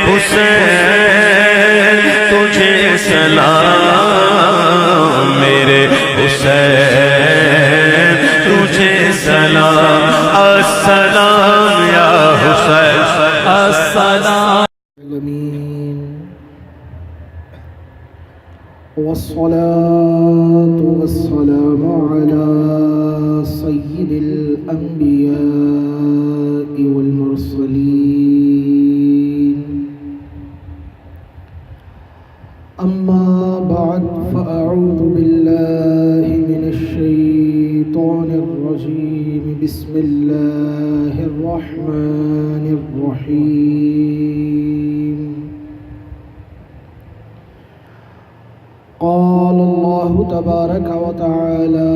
حسین تجھے سلام، میرے حسین تجھے سلام، السلام یا حسین السلام. والصلاة والسلام على سيد الأنبياء والمرسلين. أما بعد فأعوذ بالله من الشيطان الرجيم. بسم الله الرحمن الرحيم. قال الله تبارك وتعالى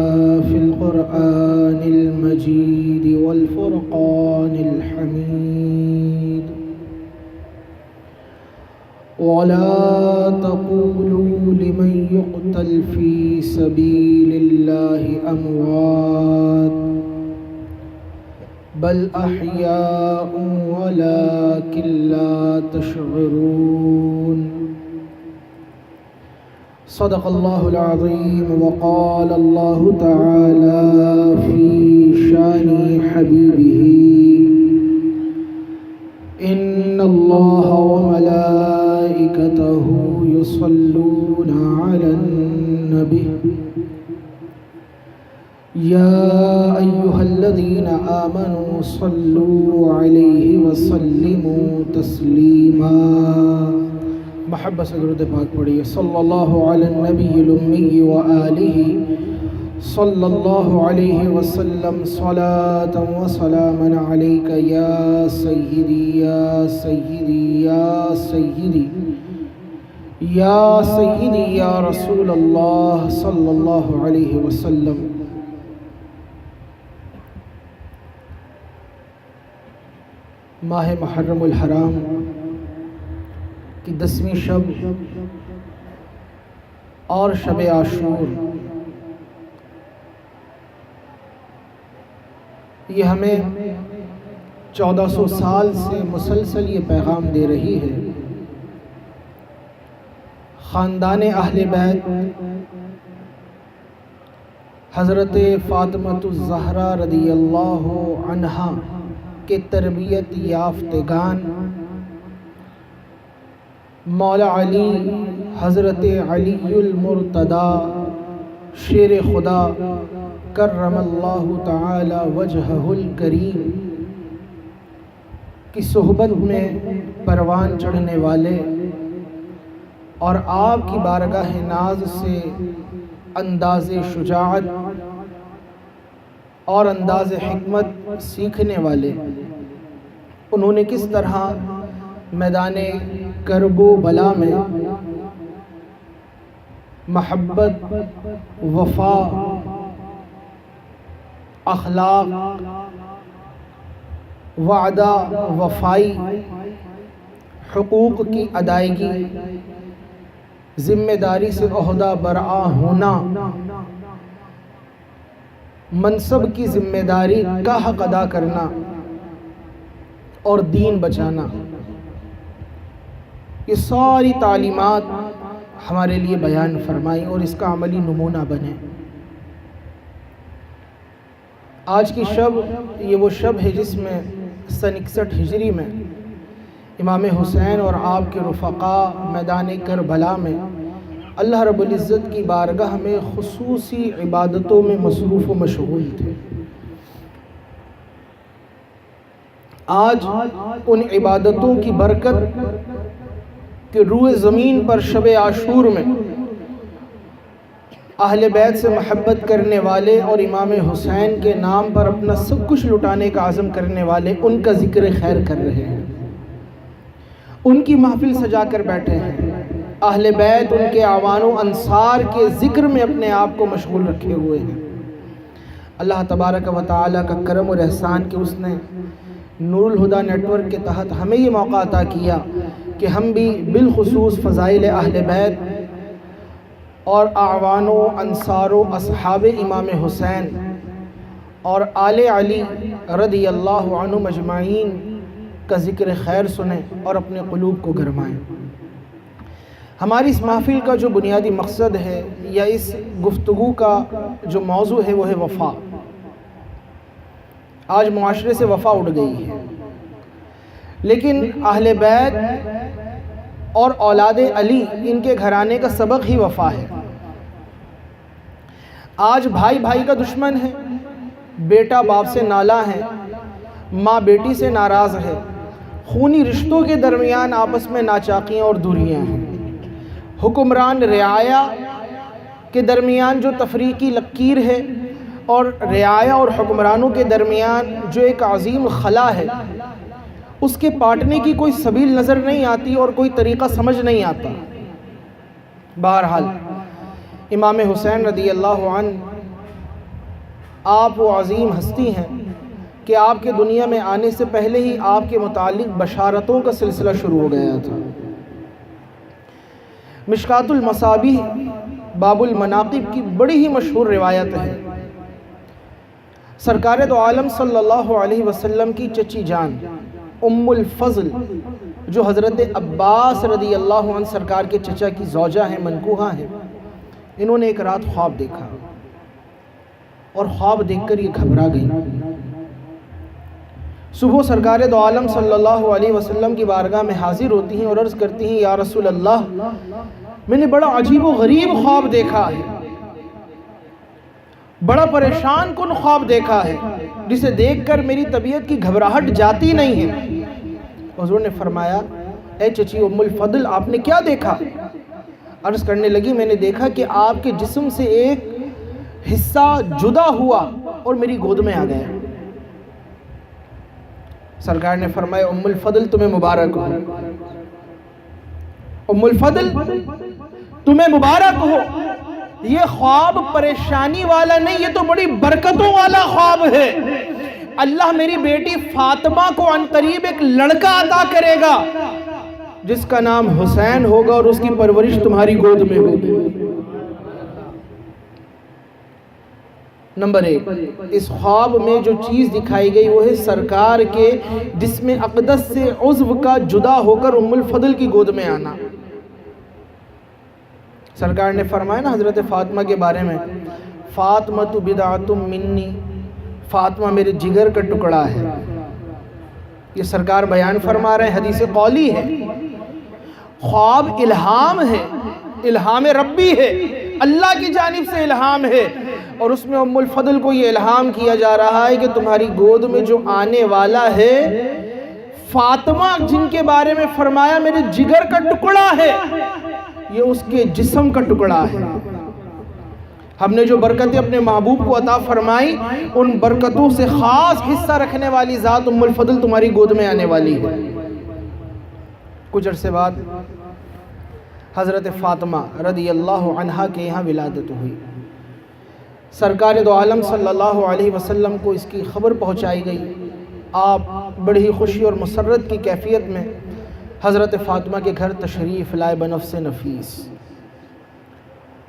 في القرآن المجيد والفرقان الحميد: ولا تقولوا لمن يقتل في سبيل الله أموات بل أحياء ولكن لا تشعرون. صدق الله العظيم. وقال الله تعالى في شان حبيبه: إن الله وملائكته يصلون على النبي يا أيها الذين آمنوا صلوا عليه وسلموا تسليما. محبت سے درود پاک پڑھیے. صلی اللہ علی النبی الامی وآلہ صلی اللہ علیہ وسلم. صلاة و سلاما علیک یا سیدی یا سیدی یا سیدی یا سیدی یا رسول اللہ صلی اللہ علیہ وسلم. ماہ محرم الحرام کی 10ویں شب اور شب عاشور، یہ ہمیں 1400 سال سے مسلسل یہ پیغام دے رہی ہے: خاندان اہل بیت، حضرت فاطمہ الزہرا رضی اللہ عنہا کے تربیت یافتگان، مولا علی حضرت علی المرتضی شیر خدا کرم اللہ تعالی وجہہ الکریم کی صحبت میں پروان چڑھنے والے اور آپ کی بارگاہ ناز سے انداز شجاعت اور انداز حکمت سیکھنے والے، انہوں نے کس طرح میدان کرب و بلا میں محبت، وفا، اخلاق، وعدہ وفائی، حقوق کی ادائیگی، ذمہ داری سے عہدہ برآ ہونا، منصب کی ذمہ داری کا حق ادا کرنا اور دین بچانا، یہ ساری تعلیمات ہمارے لیے بیان فرمائی اور اس کا عملی نمونہ بنے. آج کی شب یہ وہ شب ہے جس میں سن 61 ہجری میں امام حسین اور آپ کے رفقا میدان کربلا میں اللہ رب العزت کی بارگاہ میں خصوصی عبادتوں میں مصروف و مشغول تھے. آج ان عبادتوں کی برکت کہ روئے زمین پر شب عاشور میں اہل بیت سے محبت کرنے والے اور امام حسین کے نام پر اپنا سب کچھ لٹانے کا عزم کرنے والے ان کا ذکر خیر کر رہے ہیں، ان کی محفل سجا کر بیٹھے ہیں. اہل بیت ان کے اعوان و انصار کے ذکر میں اپنے آپ کو مشغول رکھے ہوئے ہیں. اللہ تبارک و تعالیٰ کا کرم اور احسان کہ اس نے نور الہدیٰ نیٹ ورک کے تحت ہمیں یہ موقع عطا کیا کہ ہم بھی بالخصوص فضائل اہل بیت اور اعوان و انصار و اصحاب امام حسین اور آل علی رضی اللہ عنہم اجمعین کا ذکر خیر سنیں اور اپنے قلوب کو گرمائیں۔ ہماری اس محفل کا جو بنیادی مقصد ہے یا اس گفتگو کا جو موضوع ہے وہ ہے وفا۔ آج معاشرے سے وفا اڑ گئی ہے، لیکن اہل بیت اور اولاد علی ان کے گھرانے کا سبق ہی وفا ہے۔ آج بھائی بھائی کا دشمن ہے، بیٹا باپ سے نالاں ہے، ماں بیٹی سے ناراض ہے، خونی رشتوں کے درمیان آپس میں ناچاقیاں اور دوریاں ہیں، حکمران رعایا کے درمیان جو تفریقی لکیر ہے اور رعایا اور حکمرانوں کے درمیان جو ایک عظیم خلا ہے، اس کے پاٹنے کی کوئی سبیل نظر نہیں آتی اور کوئی طریقہ سمجھ نہیں آتا۔ بہرحال امام حسین رضی اللہ عنہ آپ وہ عظیم ہستی ہیں کہ آپ کے دنیا میں آنے سے پہلے ہی آپ کے متعلق بشارتوں کا سلسلہ شروع ہو گیا تھا۔ مشکات المصابیح باب المناقب کی بڑی ہی مشہور روایت ہے۔ سرکار دو عالم صلی اللہ علیہ وسلم کی چچی جان ام الفضل جو حضرت عباس رضی اللہ عنہ سرکار کے چچا کی زوجہ ہیں، منکوہہ ہیں، انہوں نے ایک رات خواب دیکھا اور خواب دیکھ کر یہ گھبرا گئی۔ صبح سرکار دو عالم صلی اللہ علیہ وسلم کی بارگاہ میں حاضر ہوتی ہیں اور عرض کرتی ہیں، یا رسول اللہ، میں نے بڑا عجیب و غریب خواب دیکھا ہے، بڑا پریشان کن خواب دیکھا ہے، جسے دیکھ کر میری طبیعت کی گھبراہٹ جاتی نہیں ہے۔ حضور نے فرمایا، اے چچی ام الفضل، آپ نے کیا دیکھا؟ عرض کرنے لگی، میں نے دیکھا کہ آپ کے جسم سے ایک حصہ جدا ہوا اور میری گود میں آ گیا۔ سرکار نے فرمایا، ام الفضل تمہیں مبارک ہو، ام الفضل تمہیں مبارک ہو، یہ خواب پریشانی والا نہیں، یہ تو بڑی برکتوں والا خواب ہے۔ اللہ میری بیٹی فاطمہ کو عنقریب ایک لڑکا عطا کرے گا جس کا نام حسین ہوگا اور اس کی پرورش تمہاری گود میں ہوگی۔ نمبر 1، اس خواب میں جو چیز دکھائی گئی وہ ہے سرکار کے جسم اقدس سے عضو کا جدا ہو کر ام الفضل کی گود میں آنا۔ سرکار نے فرمایا نا حضرت فاطمہ کے بارے میں، فاطمہ بضعۃ منی، فاطمہ میرے جگر کا ٹکڑا ہے۔ یہ سرکار بیان فرما رہے ہیں، حدیث قولی ہے۔ خواب الہام ہے، الہام ربی ہے، اللہ کی جانب سے الہام ہے، اور اس میں ام الفضل کو یہ الہام کیا جا رہا ہے کہ تمہاری گود میں جو آنے والا ہے، فاطمہ جن کے بارے میں فرمایا میرے جگر کا ٹکڑا ہے، یہ اس کے جسم کا ٹکڑا ہے۔ ہم نے جو برکتیں اپنے محبوب کو عطا فرمائی، ان برکتوں سے خاص حصہ رکھنے والی ذات ام الفضل تمہاری گود میں آنے والی ہے۔ کچھ عرصے بعد حضرت فاطمہ رضی اللہ عنہا کے یہاں ولادت ہوئی۔ سرکار دو عالم صلی اللہ علیہ وسلم کو اس کی خبر پہنچائی گئی۔ آپ بڑی ہی خوشی اور مسرت کی کیفیت میں حضرت فاطمہ کے گھر تشریف لائے بنفس نفیس۔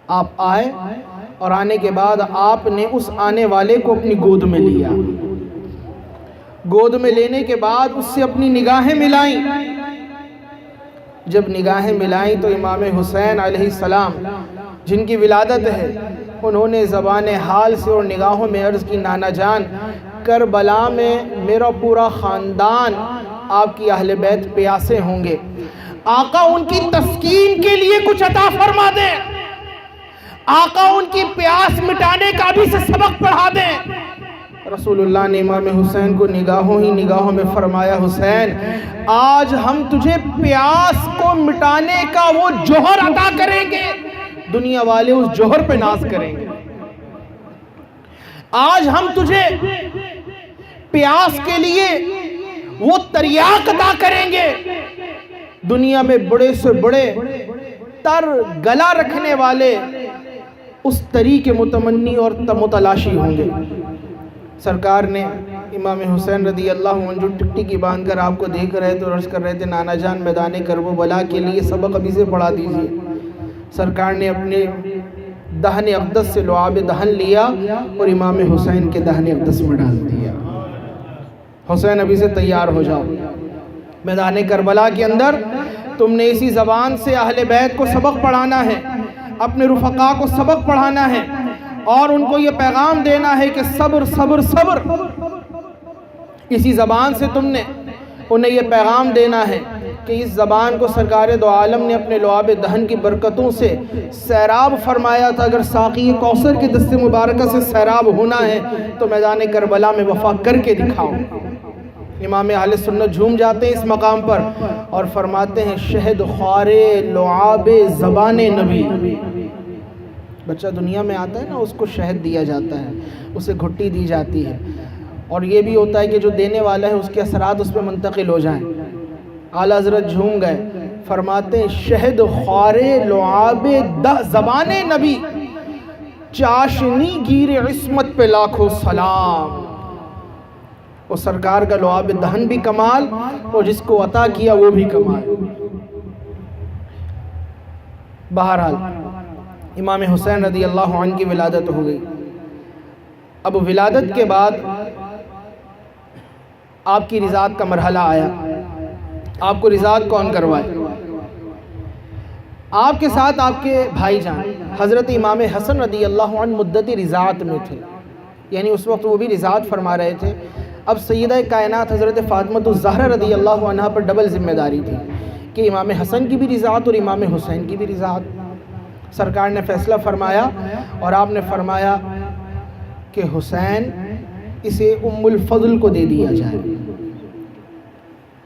آپ آئے اور آنے کے بعد آپ نے اس آنے والے کو اپنی گود میں لیا۔ گود میں لینے کے بعد اس سے اپنی نگاہیں ملائیں۔ جب نگاہیں ملائیں تو امام حسین علیہ السلام جن کی ولادت ہے، انہوں نے زبان حال سے اور نگاہوں میں عرض کی، نانا جان، کربلا میں میرا پورا خاندان آپ کی اہل بیت پیاسے ہوں گے، آقا ان کی تسکین کے لیے کچھ عطا فرما دیں، آقا ان کی پیاس مٹانے کا بھی سے سبق پڑھا دیں۔ رسول اللہ نے امام حسین کو نگاہوں میں فرمایا، حسین، آج ہم تجھے پیاس کو مٹانے کا وہ جوہر عطا کریں گے، دنیا والے اس جوہر پہ ناز کریں گے۔ آج ہم تجھے پیاس کے لیے وہ تریاق عطا کریں گے، دنیا میں بڑے سے بڑے تر گلا رکھنے والے اس تری کے متمنی اور متلاشی ہوں گے۔ سرکار نے امام حسین رضی اللہ عنہ جو ٹکٹی کی باندھ کر آپ کو دیکھ رہے تھے اور عرض کر رہے تھے، نانا جان، میدان کربلا کے لیے سبق ابھی سے پڑھا دیجئے۔ سرکار نے اپنے دہن اقدس سے لعاب دہن لیا اور امام حسین کے دہن اقدس میں ڈال دیا۔ حسین ابھی سے تیار ہو جاؤ۔ میدان کربلا کے اندر تم نے اسی زبان سے اہل بیت کو سبق پڑھانا ہے، اپنے رفقا کو سبق پڑھانا ہے، اور ان کو یہ پیغام دینا ہے کہ صبر صبر صبر۔ اسی زبان سے تم نے انہیں یہ پیغام دینا ہے کہ اس زبان کو سرکار دو عالم نے اپنے لعاب دہن کی برکتوں سے سیراب فرمایا تھا۔ اگر ساقی کوثر کے دست مبارکہ سے سیراب ہونا ہے تو میدان کربلا میں وفا کر کے دکھاؤ۔ امام اہل سنت جھوم جاتے ہیں اس مقام پر اور فرماتے ہیں شہد خوار لعاب زبان نبی۔ بچہ دنیا میں آتا ہے نا، اس کو شہد دیا جاتا ہے، اسے گھٹی دی جاتی ہے، اور یہ بھی ہوتا ہے کہ جو دینے والا ہے اس کے اثرات اس پہ منتقل ہو جائیں۔ اعلیٰ حضرت جھوم گئے، فرماتے ہیں شہد خوار لعاب زبان نبی، چاشنی گیر عصمت پہ لاکھوں سلام۔ وہ سرکار کا لعاب دہن بھی کمال، اور جس کو عطا کیا وہ بھی کمال۔ بہرحال امام حسین رضی اللہ عنہ کی ولادت ہو گئی۔ اب ولادت کے بعد آپ کی رضاعت کا مرحلہ آیا۔ آپ کو رضاعت کون کروائے؟ آپ کے ساتھ آپ کے بھائی جان حضرت امام حسن رضی اللہ عنہ مدت رضاعت میں تھے، یعنی اس وقت وہ بھی رضاعت فرما رہے تھے۔ اب سیدہ کائنات حضرت فاطمہ الزہرا رضی اللہ عنہ پر ڈبل ذمہ داری تھی کہ امام حسن کی بھی رضاعت اور امام حسین کی بھی رضاعت۔ سرکار نے فیصلہ فرمایا اور آپ نے فرمایا کہ حسین اسے ام الفضل کو دے دیا جائے۔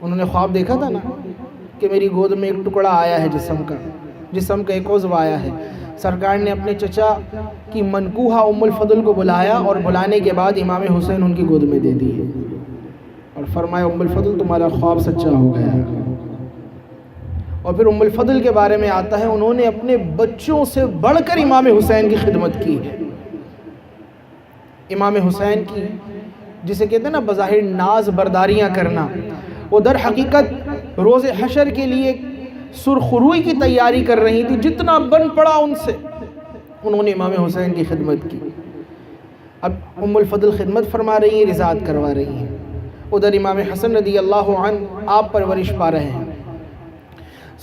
انہوں نے خواب دیکھا تھا نا کہ میری گود میں ایک ٹکڑا آیا ہے جسم کا ایک عضو آیا ہے۔ سرکار نے اپنے چچا کی منکوحہ ام الفضل کو بلایا، اور بلانے کے بعد امام حسین ان کی گود میں دے دیے، اور فرمایا ام الفضل تمہارا خواب سچا ہو گیا ہے۔ اور پھر ام الفضل کے بارے میں آتا ہے انہوں نے اپنے بچوں سے بڑھ کر امام حسین کی خدمت کی ہے۔ امام حسین کی جسے کہتے ہیں نا بظاہر ناز برداریاں کرنا، وہ در حقیقت روز حشر کے لیے سرخروئی کی تیاری کر رہی تھی۔ جتنا بن پڑا ان سے انہوں نے امام حسین کی خدمت کی۔ اب ام الفضل خدمت فرما رہی ہیں، رضاعت کروا رہی ہیں، ادھر امام حسن رضی اللہ عنہ آپ پرورش پا رہے ہیں۔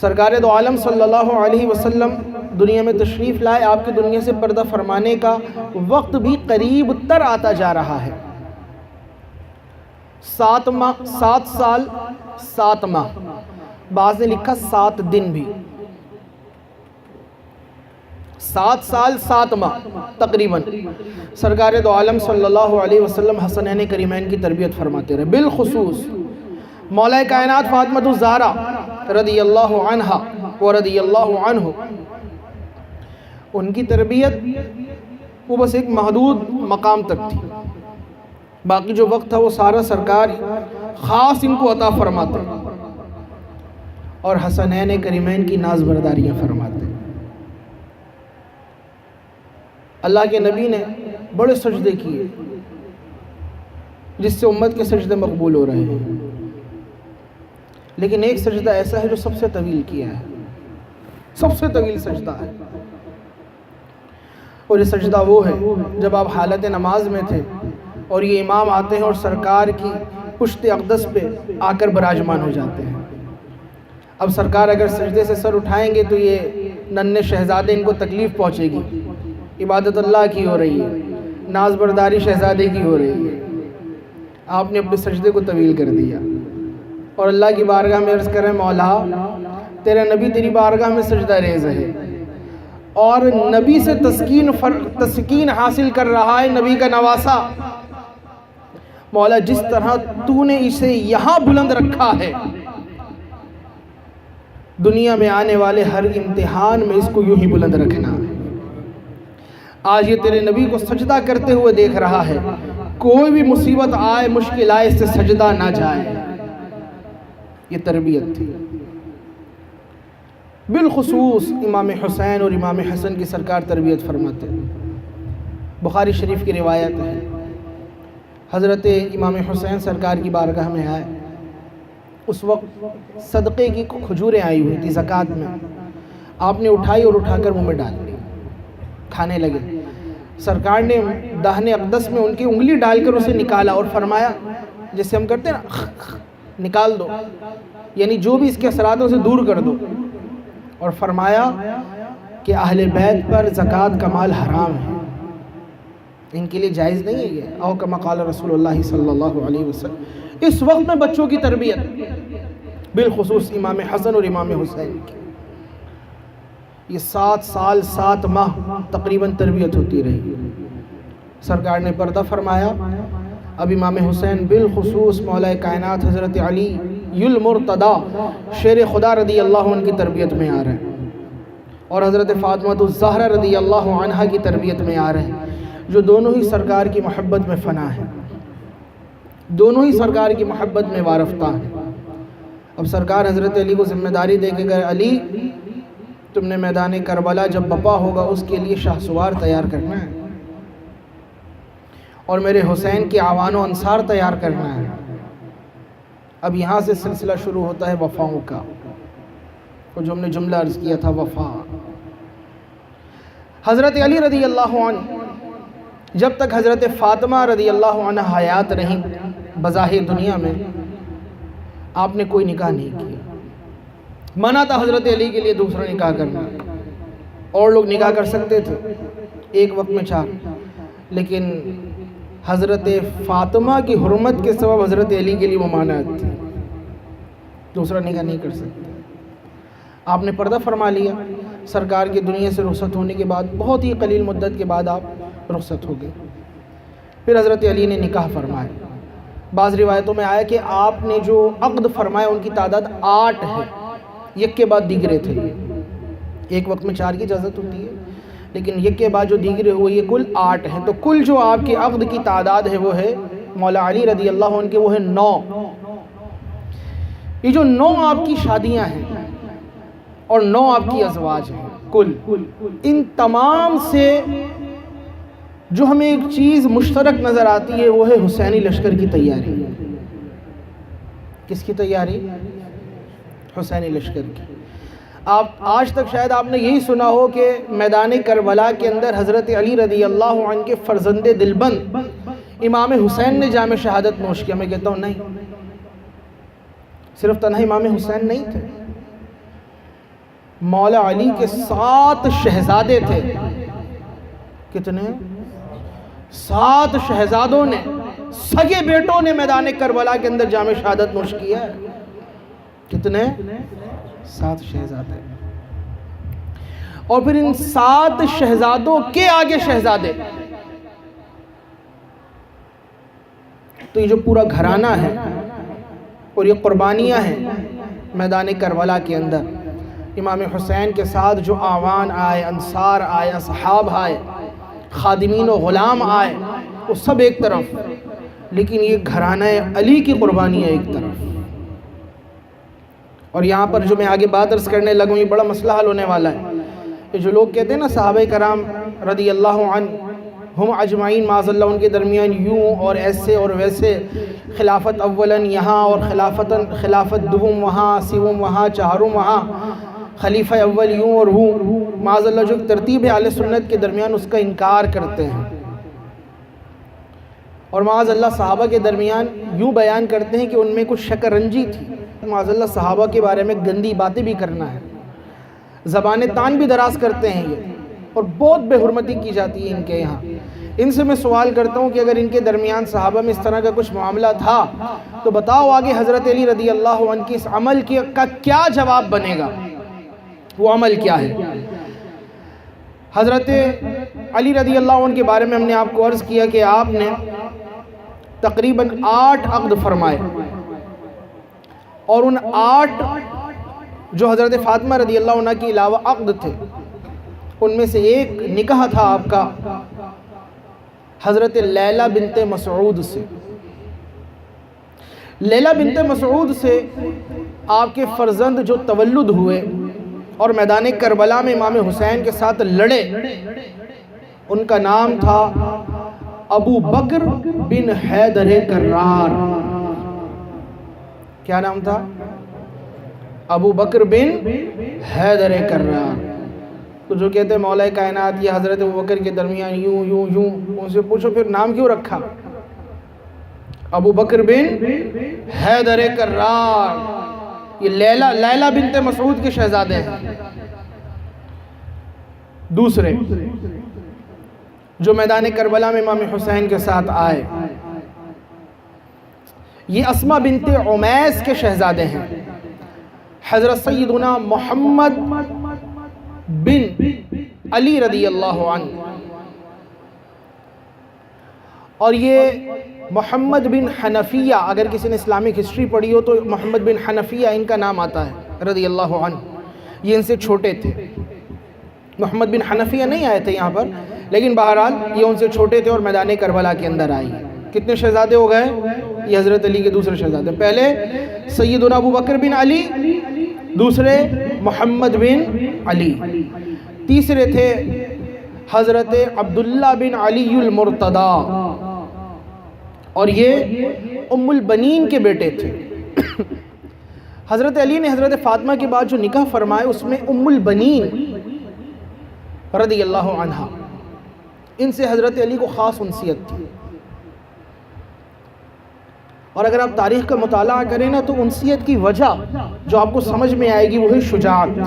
سرکار دو عالم صلی اللہ علیہ وسلم دنیا میں تشریف لائے، آپ کی دنیا سے پردہ فرمانے کا وقت بھی قریب تر آتا جا رہا ہے۔ 7 سال 7 ماہ، بعض نے لکھا 7 دن بھی، 7 سال 7 ماہ تقریباً سرکار دو عالم صلی اللہ علیہ وسلم حسنین کریمین کی تربیت فرماتے رہے۔ بالخصوص مولا کائنات فاطمہ الزہرا رضی اللہ عنہا و رضی اللہ عنہ، ان کی تربیت وہ بس ایک محدود مقام تک تھی، باقی جو وقت تھا وہ سارا سرکار خاص ان کو عطا فرماتے اور حسنین کریمین کی ناز برداریاں فرماتے۔ اللہ کے نبی نے بڑے سجدے کیے جس سے امت کے سجدے مقبول ہو رہے ہیں، لیکن ایک سجدہ ایسا ہے جو سب سے طویل کیا ہے، سب سے طویل سجدہ ہے، اور یہ سجدہ وہ ہے جب آپ حالت نماز میں تھے اور یہ امام آتے ہیں اور سرکار کی پشت اقدس پہ آ کر براجمان ہو جاتے ہیں۔ اب سرکار اگر سجدے سے سر اٹھائیں گے تو یہ ننھے شہزادے ان کو تکلیف پہنچے گی، عبادت اللہ کی ہو رہی ہے، ناز برداری شہزادے کی ہو رہی ہے۔ آپ نے اپنے سجدے کو طویل کر دیا اور اللہ کی بارگاہ میں عرض کریں مولا تیرا نبی تیری بارگاہ میں سجدہ ریز ہے اور نبی سے تسکین حاصل کر رہا ہے، نبی کا نواسا۔ مولا جس طرح تو نے اسے یہاں بلند رکھا ہے، دنیا میں آنے والے ہر امتحان میں اس کو یوں ہی بلند رکھنا ہے۔ آج یہ تیرے نبی کو سجدہ کرتے ہوئے دیکھ رہا ہے، کوئی بھی مصیبت آئے مشکل آئے اس سے سجدہ نہ جائے۔ یہ تربیت تھی۔ بالخصوص امام حسین اور امام حسن کی سرکار تربیت فرماتے۔ بخاری شریف کی روایت ہے، حضرت امام حسین سرکار کی بارگاہ میں آئے، اس وقت صدقے کی کھجوریں آئی ہوئی تھی زکوٰۃ میں، آپ نے اٹھائی اور اٹھا کر منہ میں ڈال دی، کھانے لگے۔ سرکار نے داہنے اقدس میں ان کی انگلی ڈال کر اسے نکالا اور فرمایا جیسے ہم کرتے ہیں نا، نکال دو۔ یعنی جو بھی اس کے اثراتوں سے دور کر دو. اور فرمایا کہ اہل بیت پر زکوٰۃ کا مال حرام ہے، ان کے لیے جائز نہیں ہے یہ. او کما قال رسول اللہ صلی اللہ علیہ وسلم. اس وقت میں بچوں کی تربیت، بالخصوص امام حسن اور امام حسین کی، یہ 7 سال 7 ماہ تقریباً تربیت ہوتی رہی. سرکار نے پردہ فرمایا. اب امام حسین بالخصوص مولا کائنات حضرت علی المرتضیٰ شیر خدا رضی اللہ عنہ کی تربیت میں آ رہے ہیں، اور حضرت فاطمہ الزہرا رضی اللہ عنہا کی تربیت میں آ رہے ہیں، جو دونوں ہی سرکار کی محبت میں فنا ہیں، دونوں ہی سرکار کی محبت میں وارفتہ ہیں. اب سرکار حضرت علی کو ذمہ داری دے کے گئے، علی تم نے میدان کربلا جب بپا ہوگا اس کے لیے شاہ سوار تیار کرنا ہے، اور میرے حسین کے اعوان و انصار تیار کرنا ہے. اب یہاں سے سلسلہ شروع ہوتا ہے وفاؤں کا، اور جو ہم نے جملہ عرض کیا تھا وفا. حضرت علی رضی اللہ عنہ جب تک حضرت فاطمہ رضی اللہ عنہ حیات رہیں بظاہر دنیا میں، آپ نے کوئی نکاح نہیں کیا. منع تھا حضرت علی کے لیے دوسرا نکاح کرنا. اور لوگ نکاح کر سکتے تھے ایک وقت میں 4، لیکن حضرت فاطمہ کی حرمت کے سبب حضرت علی کے لیے ممانعت تھی، دوسرا نکاح نہیں کر سکتے. آپ نے پردہ فرما لیا. سرکار کی دنیا سے رخصت ہونے کے بعد بہت ہی قلیل مدت کے بعد آپ رخصت ہو گئے. پھر حضرت علی نے نکاح فرمایا. بعض روایتوں میں آیا کہ آپ نے جو عقد فرمایا ان کی تعداد 8 ہے، یک کے بعد دیگرے تھے. ایک وقت میں 4 کی اجازت ہوتی ہے، لیکن یک کے بعد جو دیگرے ہوئے یہ کل 8 ہیں. تو کل جو آپ کی عقد کی تعداد ہے وہ ہے مولا علی رضی اللہ عنہ کے وہ ہے 9. یہ جو 9 آپ کی شادیاں ہیں اور 9 آپ کی ازواج ہیں کل، ان تمام سے جو ہمیں ایک چیز مشترک نظر آتی ہے وہ ہے حسینی لشکر کی تیاری. کس کی تیاری؟ حسینی لشکر کی. آپ آج تک شاید آپ نے یہی سنا ہو کہ میدان کربلا کے اندر حضرت علی رضی اللہ عنہ کے فرزند دلبند امام حسین نے جام شہادت نوش کیا. میں کہتا ہوں نہیں، صرف تنہا امام حسین نہیں تھے، مولا علی کے 7 شہزادے تھے. کتنے؟ 7 شہزادوں نے، سگے بیٹوں نے میدان کربلا کے اندر جام شہادت نوش کیا ہے. کتنے؟ 7 شہزادے. اور پھر ان 7 شہزادوں کے آگے شہزادے. تو یہ جو پورا گھرانہ ہے اور یہ قربانیاں ہیں میدان کربلا کے اندر، امام حسین کے ساتھ جو اعوان آئے، انصار آئے، اصحاب آئے، خادمین و غلام آئے، وہ سب ایک طرف، لیکن یہ گھرانہ علی کی قربانی ہے ایک طرف. اور یہاں پر جو میں آگے بات عرض کرنے لگوں یہ بڑا مسئلہ حل ہونے والا ہے. یہ جو لوگ کہتے ہیں نا صحابہ کرام رضی اللہ عنہم اجمعین معاذ اللہ ان کے درمیان یوں اور ایسے اور ویسے، خلافت اولاً یہاں اور خلافت دوم وہاں، سیوم وہاں، چہارم وہاں، خلیفہ اول یوں اور وہ، معاذ اللہ جو ترتیب ہے اہل سنت کے درمیان اس کا انکار کرتے ہیں. اور معاذ اللہ صحابہ کے درمیان یوں بیان کرتے ہیں کہ ان میں کچھ شک رنجی تھی. معاذ اللہ صحابہ کے بارے میں گندی باتیں بھی کرنا ہے، زبان تان بھی دراز کرتے ہیں یہ، اور بہت بے حرمتی کی جاتی ہے ان کے یہاں. ان سے میں سوال کرتا ہوں کہ اگر ان کے درمیان صحابہ میں اس طرح کا کچھ معاملہ تھا تو بتاؤ آگے حضرت علی رضی اللہ عنہ کی اس عمل کا کیا جواب بنے گا؟ وہ عمل کیا ہے؟ حضرت علی رضی اللہ عنہ کے بارے میں ہم نے آپ کو عرض کیا کہ آپ نے تقریباً 8 عقد فرمائے، اور ان 8 جو حضرت فاطمہ رضی اللہ عنہ کے علاوہ عقد تھے ان میں سے ایک نکاح تھا آپ کا حضرت لیلہ بنت مسعود سے. لیلہ بنت مسعود سے آپ کے فرزند جو تولد ہوئے اور میدان کربلا میں امام حسین کے ساتھ لڑے، ان کا نام تھا ابو بکر بن حیدر کرار. کیا نام تھا؟ ابو بکر بن حیدر کرار. تو جو کہتے ہیں مولا کائنات یہ حضرت ابو بکر کے درمیان یوں یوں یوں، ان سے پوچھو پھر نام کیوں رکھا؟ ابو بکر بن حیدر کرار. یہ لیلہ بنت مسعود کے شہزادے ہیں. دوسرے جو میدان کربلا میں امام حسین کے ساتھ آئے یہ اسما بنت عمیس کے شہزادے ہیں. حضرت سیدنا محمد بن علی رضی اللہ عنہ. اور یہ محمد بن حنفیہ، اگر کسی نے اسلامک ہسٹری پڑھی ہو تو محمد بن حنفیہ ان کا نام آتا ہے رضی اللہ عنہ. یہ ان سے چھوٹے تھے. محمد بن حنفیہ نہیں آئے تھے یہاں پر، لیکن بہرحال یہ ان سے چھوٹے تھے اور میدان کربلا کے اندر آئی. کتنے شہزادے ہو گئے؟ یہ حضرت علی کے دوسرے شہزادے. پہلے سیدنا ابو بکر بن علی، دوسرے محمد بن علی، تیسرے تھے حضرت عبداللہ بن علی المرتضی، اور یہ ام البنین کے بیٹے تھے. حضرت علی نے حضرت فاطمہ کے بعد جو نکاح فرمائے اس میں ام البنین رضی اللہ عنہ، ان سے حضرت علی کو خاص انسیت تھی. اور اگر آپ تاریخ کا مطالعہ کریں نا تو انسیت کی وجہ جو آپ کو سمجھ میں آئے گی وہ ہے شجاعت.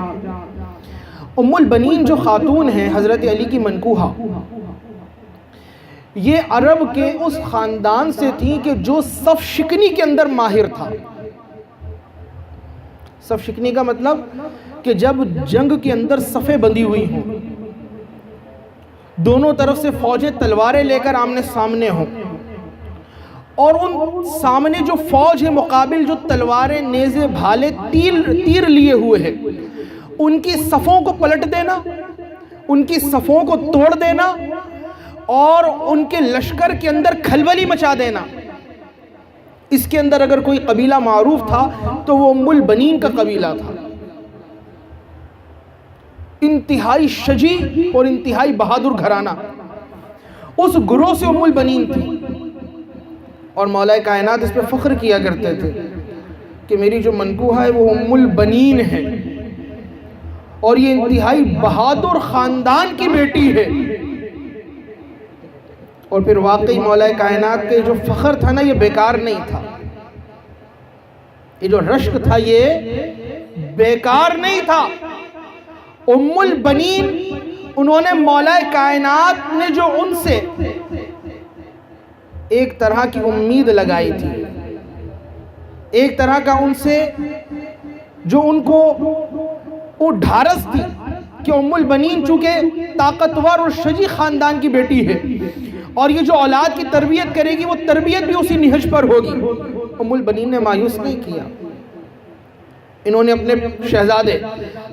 ام البنین جو خاتون ہیں حضرت علی کی منکوحہ، یہ عرب کے اس خاندان سے تھی کہ جو صف شکنی کے اندر ماہر تھا. صف شکنی کا مطلب کہ جب جنگ کے اندر صفیں بندھی ہوئی ہوں، دونوں طرف سے فوجیں تلواریں لے کر آمنے سامنے ہوں، اور ان سامنے جو فوج ہے مقابل جو تلواریں، نیزے، بھالے، تیر لیے ہوئے ہیں، ان کی صفوں کو پلٹ دینا، ان کی صفوں کو توڑ دینا اور ان کے لشکر کے اندر کھلبلی مچا دینا. اس کے اندر اگر کوئی قبیلہ معروف تھا تو وہ ام البنین کا قبیلہ تھا. انتہائی شجی اور انتہائی بہادر گھرانہ، اس گروہ سے ام البنین تھی. اور مولا کائنات اس پہ فخر کیا کرتے تھے کہ میری جو منکوحہ ہے وہ ام البنین ہے، اور یہ انتہائی بہادر خاندان کی بیٹی ہے. اور پھر واقعی مولا کائنات کے جو فخر تھا نا یہ بیکار نہیں تھا. یہ جو رشک تھا یہ بیکار نہیں تھا. ام البنین، انہوں نے مولا کائنات نے جو ان سے ایک طرح کی امید لگائی تھی، ایک طرح کا ان سے جو ان کو وہ ڈھارس تھی کہ ام البنین چونکہ طاقتور اور شجی خاندان کی بیٹی ہے اور یہ جو اولاد کی تربیت کرے گی وہ تربیت بھی اسی نہج پر ہوگی. ام البنین نے مایوس نہیں کیا. انہوں نے اپنے شہزادے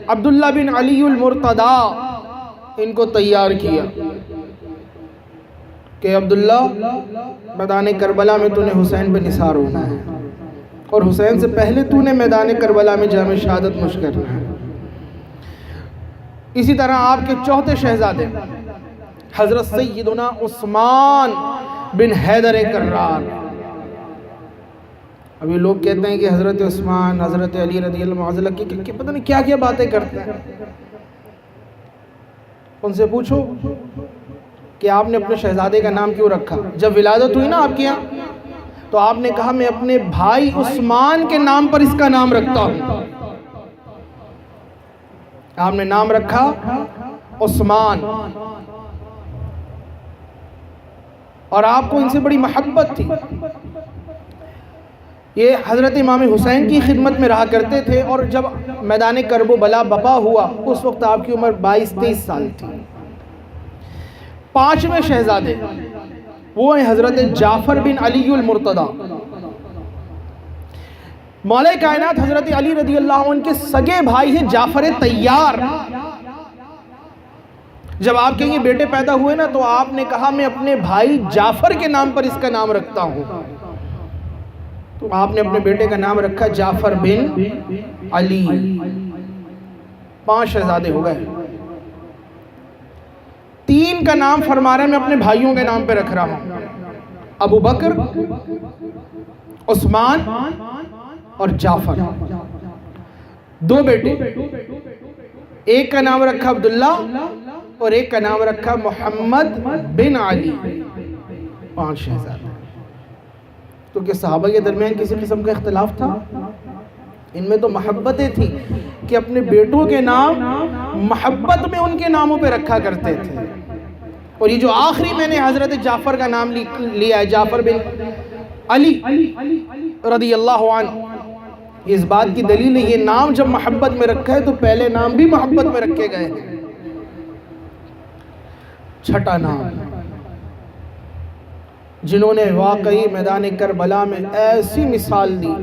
عبداللہ بن علی المرتضی ان کو تیار کیا کہ عبداللہ میدان کربلا میں تو نے حسین بن نثار ہونا ہے، اور حسین سے پہلے تو نے میدان کربلا میں جام شہادت نوش کرنا ہے. اسی طرح آپ کے چوتھے شہزادے حضرت سیدنا عثمان بن حیدر کرار. ابھی لوگ کہتے ہیں کہ حضرت عثمان، حضرت علی رضی اللہ عنہ کی پتہ نہیں کیا کیا باتیں کرتے ہیں. ان سے پوچھو کہ آپ نے اپنے شہزادے کا نام کیوں رکھا؟ جب ولادت ہوئی نا آپ کے یہاں تو آپ نے کہا میں اپنے بھائی عثمان کے نام پر اس کا نام رکھتا ہوں. آپ نے نام رکھا عثمان، اور آپ کو ان سے بڑی محبت تھی. یہ حضرت امام حسین کی خدمت میں رہا کرتے تھے، اور جب میدان کرب و بلا بپا ہوا اس وقت آپ کی عمر 22-23 سال تھی. پانچویں شہزادے وہ ہیں حضرت جعفر بن علی المرتضی. مولا کائنات حضرت علی رضی اللہ عنہ کے سگے بھائی ہیں جعفر طیار. جب آپ کے یہ بیٹے پیدا ہوئے نا تو آپ نے کہا میں اپنے بھائی جعفر کے نام پر اس کا نام رکھتا ہوں. تو آپ نے اپنے بیٹے کا نام رکھا جعفر بن علی. 5 شہزادے ہو گئے. 3 کا نام فرما رہے ہیں میں اپنے بھائیوں کے نام پہ رکھ رہا ہوں، ابو بکر، عثمان اور جعفر. 2 بیٹے، ایک کا نام رکھا عبداللہ اور ایک کا نام رکھا محمد بن علی. 5 شہزادے. تو کیا صحابہ کے درمیان کسی قسم کا اختلاف تھا؟ ان میں تو محبتیں تھیں کہ اپنے بیٹوں کے نام محبت میں ان کے ناموں پہ رکھا کرتے تھے. اور یہ جو آخری میں نے حضرت جعفر کا نام لیا ہے، جعفر بن علی رضی اللہ عنہ، اس بات کی دلیل ہے یہ نام جب محبت میں رکھا ہے تو پہلے نام بھی محبت میں رکھے گئے ہیں. چھٹا نام جنہوں نے واقعی میدان کربلا میں ایسی مثال دی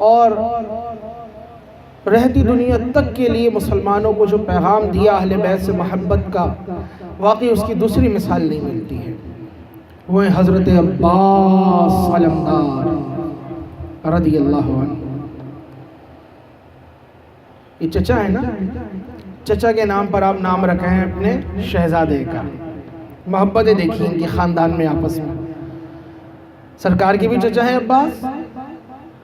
اور رہتی دنیا تک کے لیے مسلمانوں کو جو پیغام دیا اہل بیت سے محبت کا، واقعی اس کی دوسری مثال نہیں ملتی ہے. وہ ہیں حضرت عباس علمدار رضی اللہ عنہ. یہ چچا ہے نا، چچا کے نام پر آپ نام رکھے ہیں اپنے شہزادے کا. محبتیں دیکھیں ان کے خاندان میں آپس میں. سرکار کے بھی چچا ہیں عباس،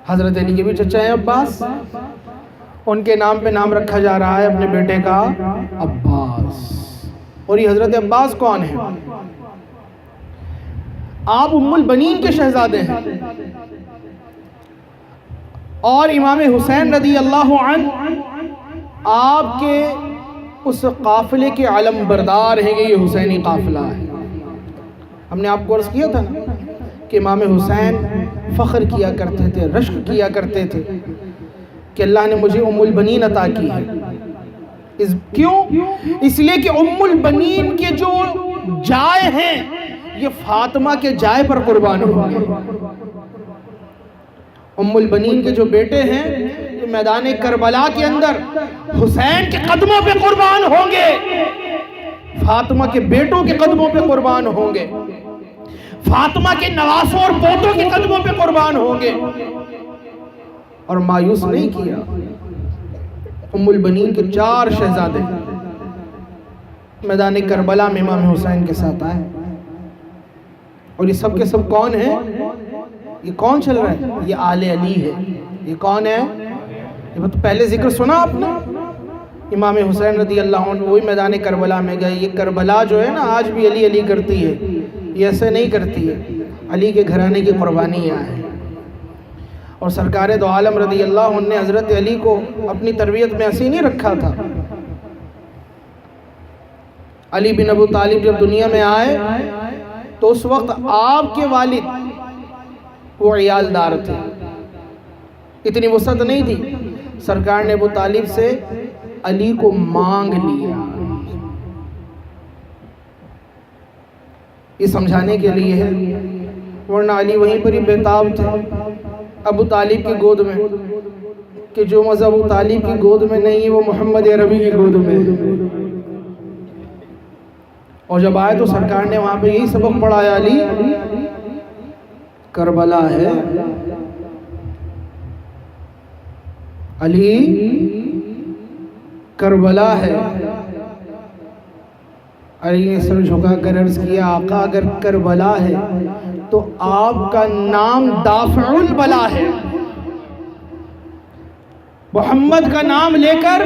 حضرت علی کے بھی چچا ہیں عباس، ان کے نام پہ نام رکھا جا رہا ہے اپنے بیٹے کا عباس. اور یہ حضرت عباس کون ہیں؟ آپ ام البنین کے شہزادے ہیں اور امام حسین رضی اللہ عنہ آپ کے اس قافلے کے علم بردار ہیں. یہ حسینی قافلہ ہے. ہم نے آپ کو عرض کیا تھا نا کہ امام حسین فخر کیا کرتے تھے، رشک کیا کرتے تھے کہ اللہ نے مجھے ام البنین عطا کی ہے. کیوں؟ اس لیے کہ ام البنین کے جو جائے ہیں یہ فاطمہ کے جائے پر قربان ہوں گے. ام البنین کے جو بیٹے ہیں یہ میدان کربلا کے اندر حسین کے قدموں پہ قربان ہوں گے، فاطمہ کے بیٹوں کے قدموں پہ قربان ہوں گے، فاطمہ کے نواسوں اور پوتوں کے قدموں پہ قربان ہوں گے. اور مایوس نہیں کیا. ام البنین کے 4 شہزادے میدان کربلا میں امام حسین کے ساتھ آئے. اور یہ سب کے سب کون ہیں؟ یہ کون چل رہا ہے؟ یہ آل علی ہے. یہ کون ہے؟ یہ تو پہلے ذکر سنا آپ نے. امام حسین رضی اللہ عنہ وہی میدان کربلا میں گئے. یہ کربلا جو ہے نا آج بھی علی علی کرتی ہے، یہ ایسے نہیں کرتی ہے. علی کے گھرانے کی قربانیاں ہیں. اور سرکار دو عالم رضی اللہ عنہ نے حضرت علی کو اپنی تربیت میں ایسے نہیں رکھا تھا. علی بن ابو طالب جب دنیا میں آئے تو اس وقت آپ کے والد وہ عیالدار تھے، اتنی وسعت نہیں تھی. سرکار نے ابو طالب سے علی کو مانگ لیا. یہ سمجھانے کے لیے ہے، ورنہ علی وہیں پر ہی بیتاب تھے ابو طالب کی گود میں کہ جو مزہ ابو طالب کی گود میں نہیں ہے وہ محمد عربی کی گود میں. اور جب آئے تو سرکار نے وہاں پہ یہی سبق پڑھایا، علی کربلا ہے، علی کربلا ہے. علی نے سر جھکا کر عرض کیا آقا اگر کربلا ہے تو آپ کا نام دافع البلا ہے. محمد کا نام لے کر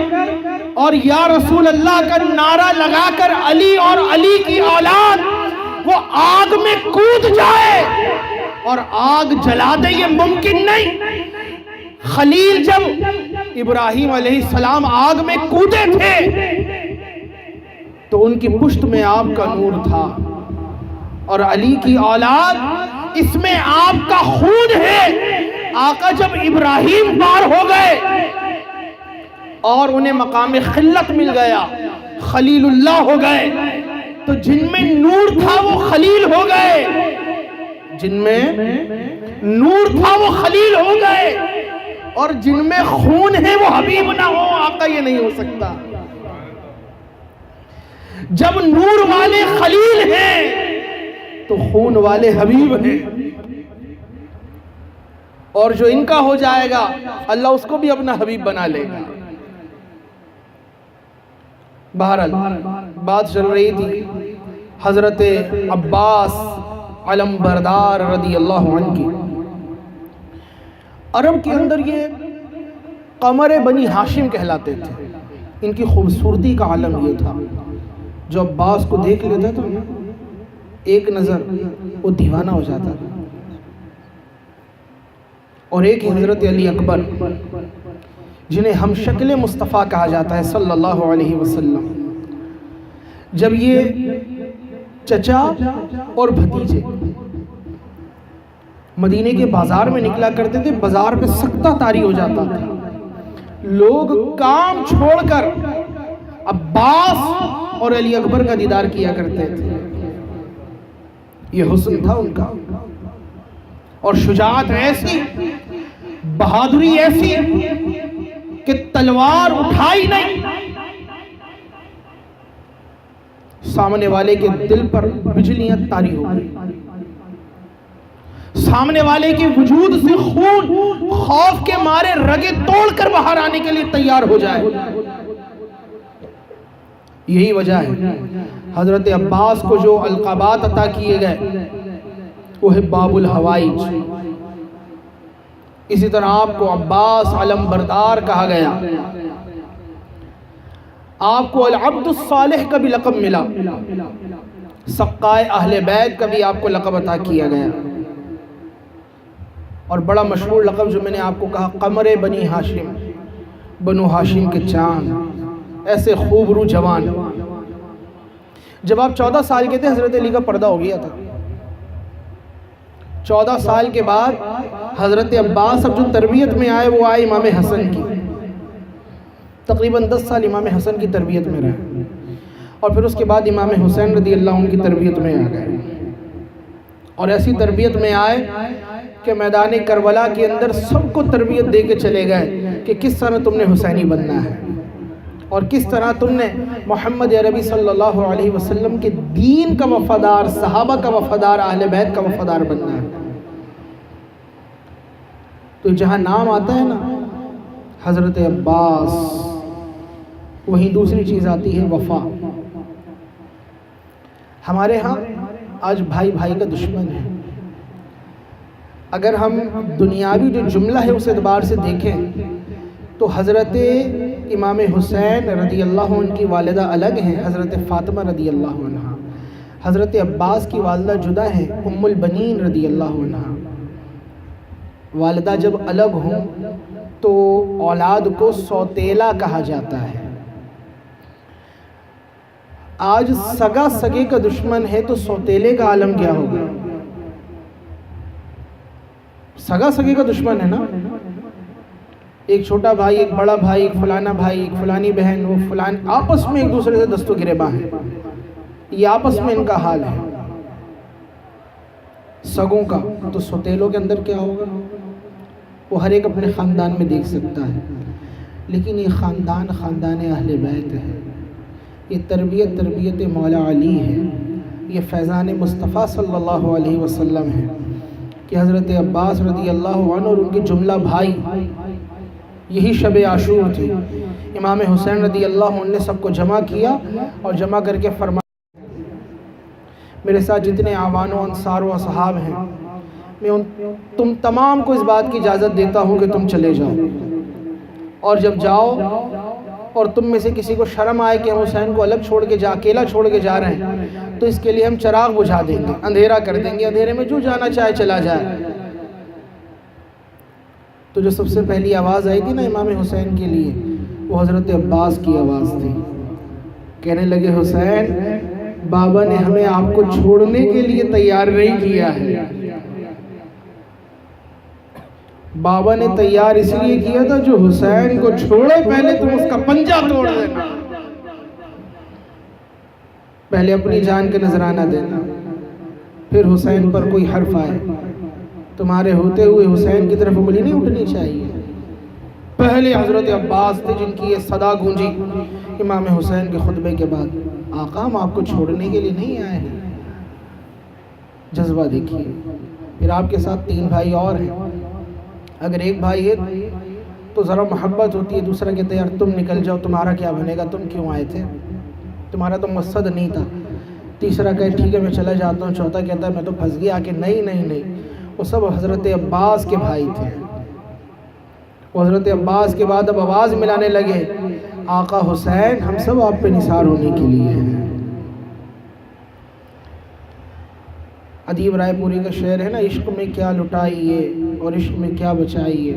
اور یا رسول اللہ کا نعرہ لگا کر علی اور علی کی اولاد وہ آگ میں کود جائے اور آگ جلا دے، یہ ممکن نہیں. خلیل جب ابراہیم علیہ السلام آگ میں کودے تھے تو ان کی پشت میں آپ کا نور تھا، اور علی کی اولاد اس میں آپ کا خون ہے. آقا جب ابراہیم پار ہو گئے اور انہیں مقام خلت مل گیا، خلیل اللہ ہو گئے، تو جن میں نور تھا وہ خلیل ہو گئے، جن میں نور تھا وہ خلیل ہو گئے، اور جن میں خون ہے وہ حبیب نہ ہو. آقا یہ نہیں ہو سکتا. جب نور والے خلیل ہیں تو خون والے حبیب ہیں، اور جو ان کا ہو جائے گا اللہ اس کو بھی اپنا حبیب بنا لے گا. بہرحال بات چل رہی تھی حضرت عباس علم بردار رضی اللہ عنہ کی. عرب کے اندر یہ قمر بنی ہاشم کہلاتے تھے. ان کی خوبصورتی کا عالم یہ تھا، جو عباس کو دیکھ لیتا تھا ایک نظر وہ دیوانہ ہو جاتا تھا. اور ایک حضرت علی اکبر جنہیں ہم شکل مصطفیٰ کہا جاتا ہے صلی اللہ علیہ وسلم، جب یہ چچا اور بھتیجے مدینے کے بازار میں نکلا کرتے تھے، بازار پہ سکتہ طاری ہو جاتا تھا، لوگ کام چھوڑ کر عباس اور علی اکبر کا دیدار کیا کرتے تھے۔ یہ حسن تھا ان کا، اور شجاعت ایسی، بہادری ایسی کہ تلوار اٹھائی نہیں، سامنے والے کے دل پر بجلیاں طاری ہو گئی، سامنے والے کے وجود سے خون خوف کے مارے رگیں توڑ کر باہر آنے کے لیے تیار ہو جائے۔ یہی وجہ ہے حضرت عباس کو جو القابات عطا کیے گئے وہ ہے باب الحوائج۔ اسی طرح آپ کو عباس علم بردار کہا گیا، آپ کو العبد الصالح کا بھی لقب ملا، سقائے اہل بیت کا بھی آپ کو لقب عطا کیا گیا، اور بڑا مشہور لقب جو میں نے آپ کو کہا، قمر بنی ہاشم، بنو ہاشم کے چاند، ایسے خوبرو جوان۔ جب آپ 14 سال کے تھے حضرت علی کا پردہ ہو گیا تھا۔ 14 سال کے بعد حضرت عباس اب جو تربیت میں آئے وہ آئے امام حسن کی، تقریباً 10 سال امام حسن کی تربیت میں رہے، اور پھر اس کے بعد امام حسین رضی اللہ عنہ کی تربیت میں آ گئے، اور ایسی تربیت میں آئے کہ میدان کربلا کے اندر سب کو تربیت دے کے چلے گئے کہ کس طرح تم نے حسینی بننا ہے، اور کس طرح تم نے محمد عربی صلی اللہ علیہ وسلم کے دین کا وفادار، صحابہ کا وفادار، اہل بیت کا وفادار بننا ہے۔ تو جہاں نام آتا ہے نا حضرت عباس، وہیں دوسری چیز آتی ہے وفا۔ ہمارے ہاں آج بھائی بھائی کا دشمن ہے۔ اگر ہم دنیاوی جو جملہ ہے اس اعتبار سے دیکھیں تو حضرت امام حسین رضی اللہ عنہ کی والدہ الگ ہیں، حضرت فاطمہ رضی اللہ عنہ، حضرت عباس کی والدہ جدا ہیں، ام البنین رضی اللہ عنہ۔ والدہ جب الگ ہوں تو اولاد کو سوتیلا کہا جاتا ہے۔ آج سگا سگے کا دشمن ہے تو سوتیلے کا عالم کیا ہوگا؟ سگا سگے کا دشمن ہے نا، ایک چھوٹا بھائی، ایک بڑا بھائی، ایک فلانا بھائی، ایک فلانی بہن، وہ فلان آپس میں ایک دوسرے سے دست و گریباں ہیں، یہ آپس میں ان کا حال ہے سگوں کا۔ تو سوتیلوں کے اندر کیا ہوگا؟ وہ ہر ایک اپنے خاندان میں دیکھ سکتا ہے، لیکن یہ خاندان خاندان اہل بیت ہے، یہ تربیت مولا علی ہے، یہ فیضان مصطفیٰ صلی اللہ علیہ وسلم ہے کہ حضرت عباس رضی اللہ عنہ اور ان کے جملہ بھائی، یہی شب عاشور تھی، امام حسین رضی اللہ عنہ نے سب کو جمع کیا اور جمع کر کے فرمایا، میرے ساتھ جتنے اعوان و انصار و اصحاب ہیں، میں تم تمام کو اس بات کی اجازت دیتا ہوں کہ تم چلے جاؤ، اور جب جاؤ اور تم میں سے کسی کو شرم آئے کہ ہم حسین کو الگ چھوڑ کے اکیلا چھوڑ کے جا رہے ہیں، تو اس کے لیے ہم چراغ بجھا دیں گے، اندھیرا کر دیں گے، اندھیرے میں جو جانا چاہے چلا جائے۔ تو جو سب سے پہلی آواز آئی تھی نا امام حسین کے لیے، وہ حضرت عباس کی آواز تھی۔ کہنے لگے حسین، بابا نے ہمیں آپ کو چھوڑنے کے لیے تیار نہیں کیا ہے، بابا نے تیار اس لیے کیا تھا جو حسین کو چھوڑے پہلے تم اس کا پنجہ توڑ دینا، پہلے اپنی جان کا نذرانہ دینا، پھر حسین پر کوئی حرف آئے تمہارے ہوتے ہوئے حسین کی طرف انگلی نہیں اٹھنی چاہیے۔ پہلے حضرت عباس تھے جن کی یہ صدا گونجی امام حسین کے خطبے کے بعد، آقا ہم آپ کو چھوڑنے کے لیے نہیں آئے ہیں۔ جذبہ دیکھیے۔ پھر آپ کے ساتھ 3 بھائی اور ہیں، اگر ایک بھائی ہے تو ذرا محبت ہوتی ہے، دوسرا کہتا ہے یار تم نکل جاؤ، تمہارا کیا بنے گا، تم کیوں آئے تھے، تمہارا تو مقصد نہیں تھا۔ تیسرا کہے ٹھیک ہے میں چلا جاتا ہوں، چوتھا کہتا ہے میں تو پھنس گیا کہ نہیں نہیں نہیں۔ وہ سب حضرت عباس کے بھائی تھے۔ وہ حضرت عباس کے بعد اب آواز ملانے لگے، آقا حسین ہم سب آپ پہ نثار ہونے کے لیے ہیں۔ ادیب رائے پوری کا شعر ہے نا، عشق میں کیا لٹائیے اور عشق میں کیا بچائیے،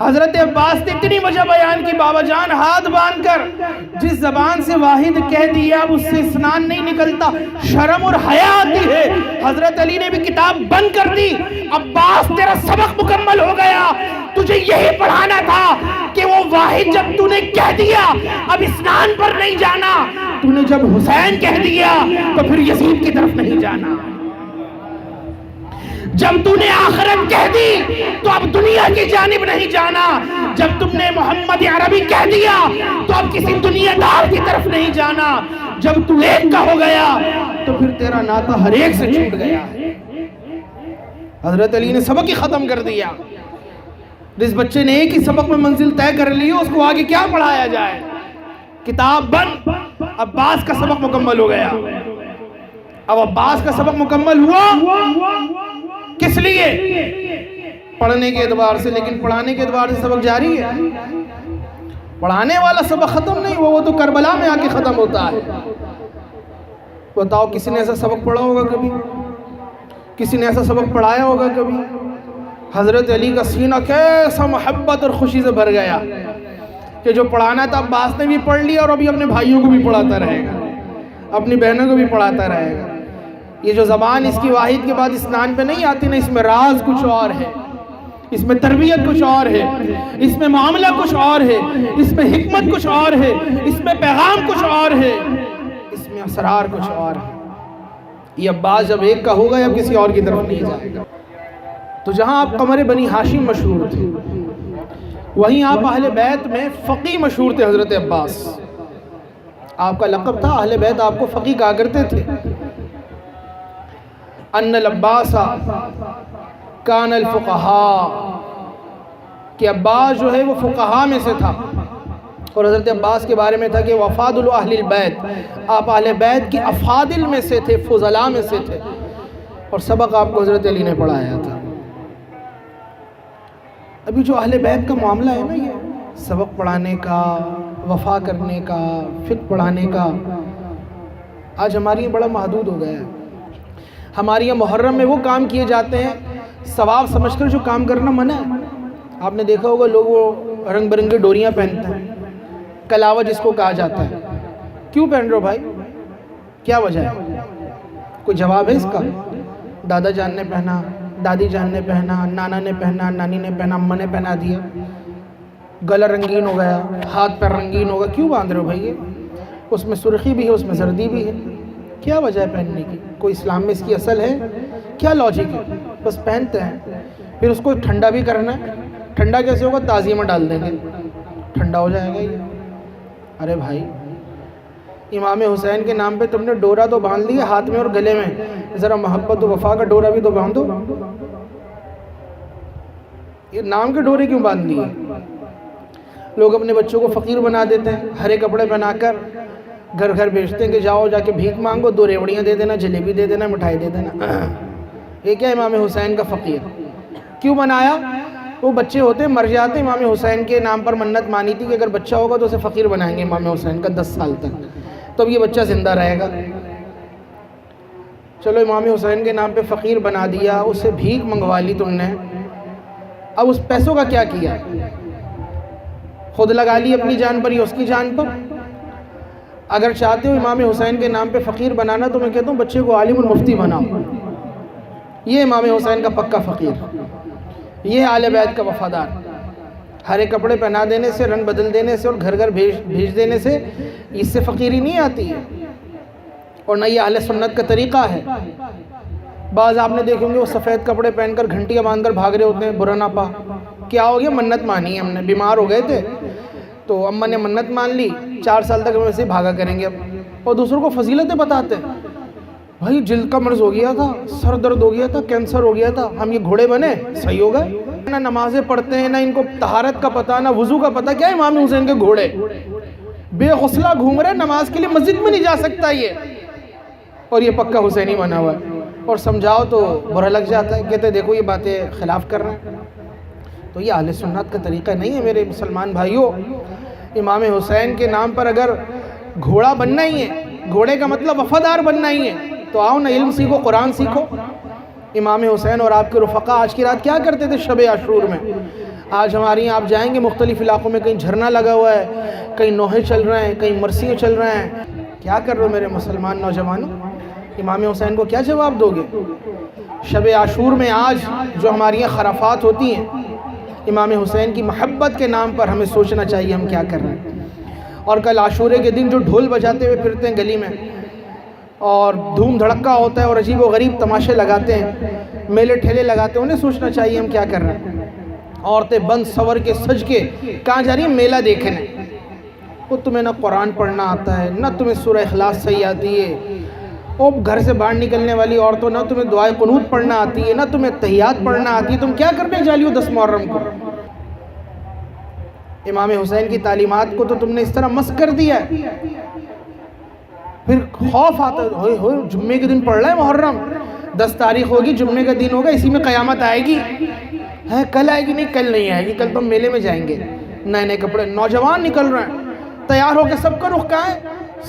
حضرت عباس نے اتنی وجہ بیان کی، بابا جان ہاتھ باندھ کر، جس زبان سے واحد کہہ دیا اب اس سے اسنان نہیں نکلتا، شرم اور حیا آتی ہے۔ حضرت علی نے بھی کتاب بند کر دی، عباس تیرا سبق مکمل ہو گیا، تجھے یہی پڑھانا تھا کہ وہ واحد جب تو نے کہہ دیا اب اسنان پر نہیں جانا، تو نے جب حسین کہہ دیا تو پھر یزید کی طرف نہیں جانا، جب تو نے آخرت کہہ دی تو اب دنیا کی جانب نہیں جانا، جب تم نے محمد عربی کہہ دیا تو اب کسی دنیا دار کی طرف نہیں جانا، جب تو ایک کا ہو گیا تو پھر تیرا ناطہ ہر ایک سے چھوٹ گیا۔ حضرت علی نے سبق ہی ختم کر دیا۔ جس بچے نے ایک ہی سبق میں منزل طے کر لی اس کو آگے کیا پڑھایا جائے؟ کتاب بند، عباس کا سبق مکمل ہو گیا۔ اب عباس کا سبق مکمل ہوا کس لیے؟ پڑھنے کے اعتبار سے، لیکن پڑھانے کے اعتبار سے سبق جاری ہے۔ پڑھانے والا سبق ختم نہیں ہوا، وہ تو کربلا میں آ کے ختم ہوتا ہے۔ بتاؤ کسی نے ایسا سبق پڑھا ہوگا کبھی؟ کسی نے ایسا سبق پڑھایا ہوگا کبھی؟ حضرت علی کا سینہ کیسا محبت اور خوشی سے بھر گیا کہ جو پڑھانا تھا عباس نے بھی پڑھ لیا اور ابھی اپنے بھائیوں کو بھی پڑھاتا رہے گا، اپنی بہنوں کو بھی پڑھاتا رہے گا۔ یہ جو زبان اس کی واحد کے بعد اسنان پہ نہیں آتی نا، اس میں راز کچھ اور ہے، اس میں تربیت کچھ اور ہے، اس میں معاملہ کچھ اور ہے، اس میں حکمت کچھ اور ہے، اس میں پیغام کچھ اور ہے، اس میں اسرار کچھ اور ہے۔ یہ عباس جب ایک کا ہوگا اب کسی اور کی طرف نہیں جائے گا۔ تو جہاں آپ قمر بنی ہاشم مشہور تھے، وہیں آپ اہل بیت میں فقیہ مشہور تھے۔ حضرت عباس آپ کا لقب تھا، اہل بیت آپ کو فقیہ کہا کرتے تھے۔ ان العباس کان الفقہاء، کہ عباس جو ہے وہ فقہاء میں سے تھا، اور حضرت عباس کے بارے میں تھا کہ وفاضل اہل البیت، آپ اہل بیت کی افاضل میں سے تھے، فضلاء میں سے تھے، اور سبق آپ کو حضرت علی نے پڑھایا تھا۔ ابھی جو اہل بیت کا معاملہ ہے نا، یہ سبق پڑھانے کا، وفا کرنے کا، فقہ پڑھانے کا، آج ہماری یہ بڑا محدود ہو گیا ہے۔ ہمارے یہاں محرم میں وہ کام کیے جاتے ہیں ثواب سمجھ کر جو کام کرنا منع ہے۔ آپ نے دیکھا ہوگا لوگ وہ رنگ برنگی ڈوریاں پہنتے ہیں، کلاوہ جس کو کہا جاتا ہے۔ کیوں پہن رہے ہو بھائی؟ کیا وجہ ہے؟ کوئی جواب ہے اس کا؟ دادا جان نے پہنا، دادی جان نے پہنا، نانا نے پہنا، نانی نے پہنا، اماں نے پہنا دیا، گلا رنگین ہو گیا، ہاتھ پیر رنگین ہوگا، کیوں باندھ رہے ہو بھائی؟ اس میں سرخی بھی ہے، اس میں زردی بھی ہے، کیا وجہ ہے پہننے کی؟ کوئی اسلام میں اس کی اصل ہے؟ کیا لاجک ہے؟ بس پہنتے ہیں۔ پھر اس کو ٹھنڈا بھی کرنا ہے، ٹھنڈا کیسے ہوگا؟ تازی میں ڈال دیں گے، ٹھنڈا ہو جائے گا یہ۔ ارے بھائی، امام حسین کے نام پہ تم نے ڈورا تو باندھ لیا ہاتھ میں اور گلے میں، ذرا محبت و وفا کا ڈورا بھی تو باندھو۔ یہ نام کے ڈورے کیوں باندھ لیے؟ لوگ اپنے بچوں کو فقیر بنا دیتے ہیں، ہرے کپڑے پہنا کر گھر گھر بھیجتے ہیں کہ جاؤ جا کے بھیک مانگو، 2 ریوڑیاں دے دینا، جلیبی دے دینا، مٹھائی دے دینا۔ یہ کیا امام حسین کا فقیر کیوں بنایا؟ وہ بچے ہوتے مر جاتے، امام حسین کے نام پر منت مانی تھی کہ اگر بچہ ہوگا تو اسے فقیر بنائیں گے امام حسین کا 10 سال تک، تب یہ بچہ زندہ رہے گا۔ چلو امام حسین کے نام پہ فقیر بنا دیا، اس سے بھیک منگوا لی تم نے، اب اس پیسوں کا کیا کیا؟ خود لگا لی اپنی جان پر یا اس کی جان پر؟ اگر چاہتے ہو امام حسین کے نام پہ فقیر بنانا تو میں کہتا ہوں بچے کو عالم المفتی بناؤ۔ یہ امام حسین کا پکا فقیر، یہ اہل بیت کا وفادار۔ ہرے کپڑے پہنا دینے سے، رنگ بدل دینے سے اور گھر گھر بھیج دینے سے اس سے فقیری نہیں آتی ہے، اور نہ یہ اہل سنت کا طریقہ ہے۔ بعض آپ نے دیکھیں گے وہ سفید کپڑے پہن کر گھنٹیاں باندھ کر بھاگ رہے ہوتے ہیں، برا نہ پا، کیا ہو گیا؟ منت مانی ہے ہم نے، بیمار ہو گئے تھے تو اماں نے منت مان لی، 4 سال تک ہم ایسے بھاگا کریں گے اب، اور دوسروں کو فضیلتیں بتاتے ہیں۔ بھائی جلد کا مرض ہو گیا تھا، سر درد ہو گیا تھا، کینسر ہو گیا تھا، ہم یہ گھوڑے بنے، صحیح ہو گئے؟ نہ نمازیں پڑھتے ہیں، نہ ان کو طہارت کا پتہ، نہ وضو کا پتہ، کیا امام حسین کے گھوڑے بے غسلہ گھوم رہے، نماز کے لیے مسجد میں نہیں جا سکتا یہ، اور یہ پکا حسینی بنا ہوا ہے، اور سمجھاؤ تو برا لگ جاتا ہے، کہتے دیکھو یہ باتیں خلاف کر رہے ہیں۔ تو یہ اہل سنت کا طریقہ نہیں ہے میرے مسلمان بھائیوں۔ امام حسین کے نام پر اگر گھوڑا بننا ہی ہے، گھوڑے کا مطلب وفادار بننا ہی ہے، تو آؤ نا علم سیکھو، قرآن سیکھو۔ امام حسین اور آپ کے رفقا آج کی رات کیا کرتے تھے شب عاشور میں؟ آج ہمارے یہاں آپ جائیں گے مختلف علاقوں میں، کہیں جھرنا لگا ہوا ہے، کہیں نوحے چل رہے ہیں، کہیں مرثیے چل رہے ہیں. کیا کر رہے ہو میرے مسلمان نوجوانوں؟ امام حسین کو کیا جواب دو گے؟ شب عاشور میں آج جو ہماری یہاں خرافات ہوتی ہیں، امام حسین کی محبت کے نام پر ہمیں سوچنا چاہیے ہم کیا کر رہے ہیں. اور کل عاشورے کے دن جو ڈھول بجاتے ہوئے پھرتے ہیں گلی میں اور دھوم دھڑکا ہوتا ہے اور عجیب و غریب تماشے لگاتے ہیں، میلے ٹھیلے لگاتے ہیں، انہیں سوچنا چاہیے ہم کیا کر رہے ہیں. عورتیں بند سور کے سج کے کہاں جا رہی ہیں؟ میلہ دیکھنے. وہ تمہیں نہ قرآن پڑھنا آتا ہے، نہ تمہیں سورہ اخلاص صحیح آتی ہے. وہ گھر سے باہر نکلنے والی عورتوں نہ تمہیں دعائے قنوت پڑھنا آتی ہے، نہ تمہیں تحیات پڑھنا آتی ہے. تم کیا کرنے جا رہی ہو 10 محرم کو؟ امام حسین کی تعلیمات کو تو تم نے اس طرح مسخ کر دیا ہے. پھر خوف آتا ہے، ہوئے ہوئے جمعے کے دن پڑھ رہا ہے محرم، 10 تاریخ ہوگی، جمعے کا دن ہوگا، اسی میں قیامت آئے گی. ہے کل آئے گی؟ نہیں، کل نہیں آئے گی، کل تو ہم میلے میں جائیں گے. نئے نئے کپڑے، نوجوان نکل رہے ہیں تیار ہو کے، سب کا رخ کہاں ہے؟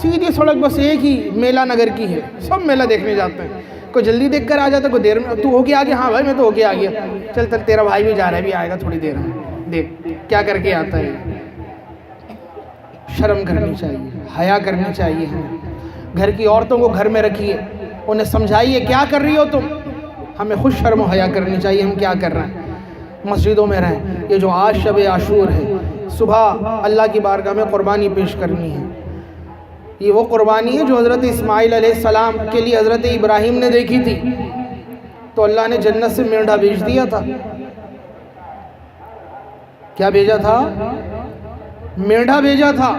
سیدھی سڑک بس ایک ہی میلہ نگر کی ہے، سب میلہ دیکھنے جاتے ہیں. کوئی جلدی دیکھ کر آ جاتا ہے، کوئی دیر میں. تو ہو کے آ گیا؟ ہاں بھائی میں تو ہو کے آ گیا. چل چل تیرا بھائی بھی جا رہا ہے، بھی آئے گا تھوڑی دیر میں، دیکھ کیا کر کے آتا ہے. شرم کرنی چاہیے، حیا کرنی چاہیے. ہمیں گھر کی عورتوں کو گھر میں رکھیے، انہیں سمجھائیے کیا کر رہی ہو تم. ہمیں خود شرم و حیا کرنی چاہیے ہم کیا کر رہے ہیں. مسجدوں میں رہیں. یہ جو آج شب عاشور ہے، صبح اللہ کی بارگاہ میں قربانی پیش کرنی ہے. یہ وہ قربانی ہے جو حضرت اسماعیل علیہ السلام کے لیے حضرت ابراہیم نے دیکھی تھی، تو اللہ نے جنت سے مینڈھا بھیج دیا تھا. کیا بھیجا تھا؟ مینڈھا بھیجا تھا.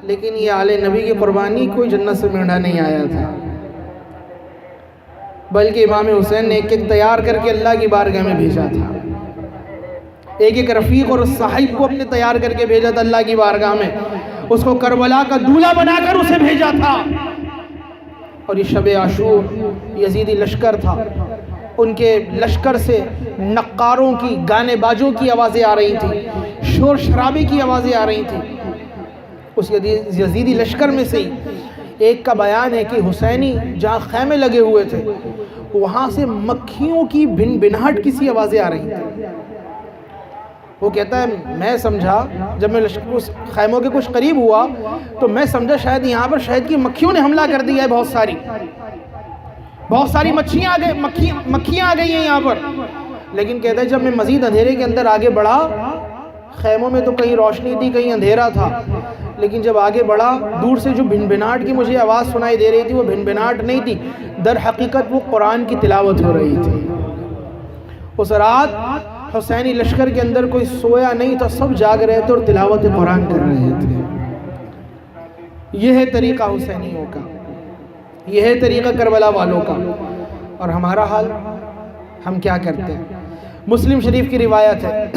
لیکن یہ آل نبی کی قربانی کوئی جنت سے مینڈھا نہیں آیا تھا، بلکہ امام حسین نے ایک ایک تیار کر کے اللہ کی بارگاہ میں بھیجا تھا. ایک ایک رفیق اور صاحب کو اپنے تیار کر کے بھیجا تھا اللہ کی بارگاہ میں. اس کو کربلا کا دولہا بنا کر اسے بھیجا تھا. اور یہ شب عاشور یزیدی لشکر تھا. ان کے لشکر سے نقاروں کی، گانے بازوں کی آوازیں آ رہی تھیں، شور شرابے کی آوازیں آ رہی تھیں. اس یزیدی لشکر میں سے ایک کا بیان ہے کہ حسینی جہاں خیمے لگے ہوئے تھے وہاں سے مکھیوں کی بن بناہٹ کسی آوازیں آ رہی تھیں. وہ کہتا ہے میں سمجھا جب میں اس خیموں کے کچھ قریب ہوا تو میں سمجھا شاید یہاں پر شہد کی مکھیوں نے حملہ کر دیا ہے. بہت ساری مکھیاں آ گئی ہیں یہاں پر. لیکن کہتا ہے جب میں مزید اندھیرے کے اندر آگے بڑھا، خیموں میں تو کہیں روشنی تھی کہیں اندھیرا تھا، لیکن جب آگے بڑھا دور سے جو بھنبھناہٹ کی مجھے آواز سنائی دے رہی تھی وہ بھنبھناہٹ نہیں تھی، در حقیقت وہ قرآن کی تلاوت ہو رہی تھی. اس رات حسینی لشکر کے اندر کوئی سویا نہیں تھا، سب جاگ رہے تھے اور تلاوت قرآن کر رہے تھے. یہ ہے طریقہ حسینیوں کا، یہ ہے طریقہ کربلا والوں کا. اور ہمارا حال ہم کیا کرتے ہیں؟ مسلم شریف کی روایت ہے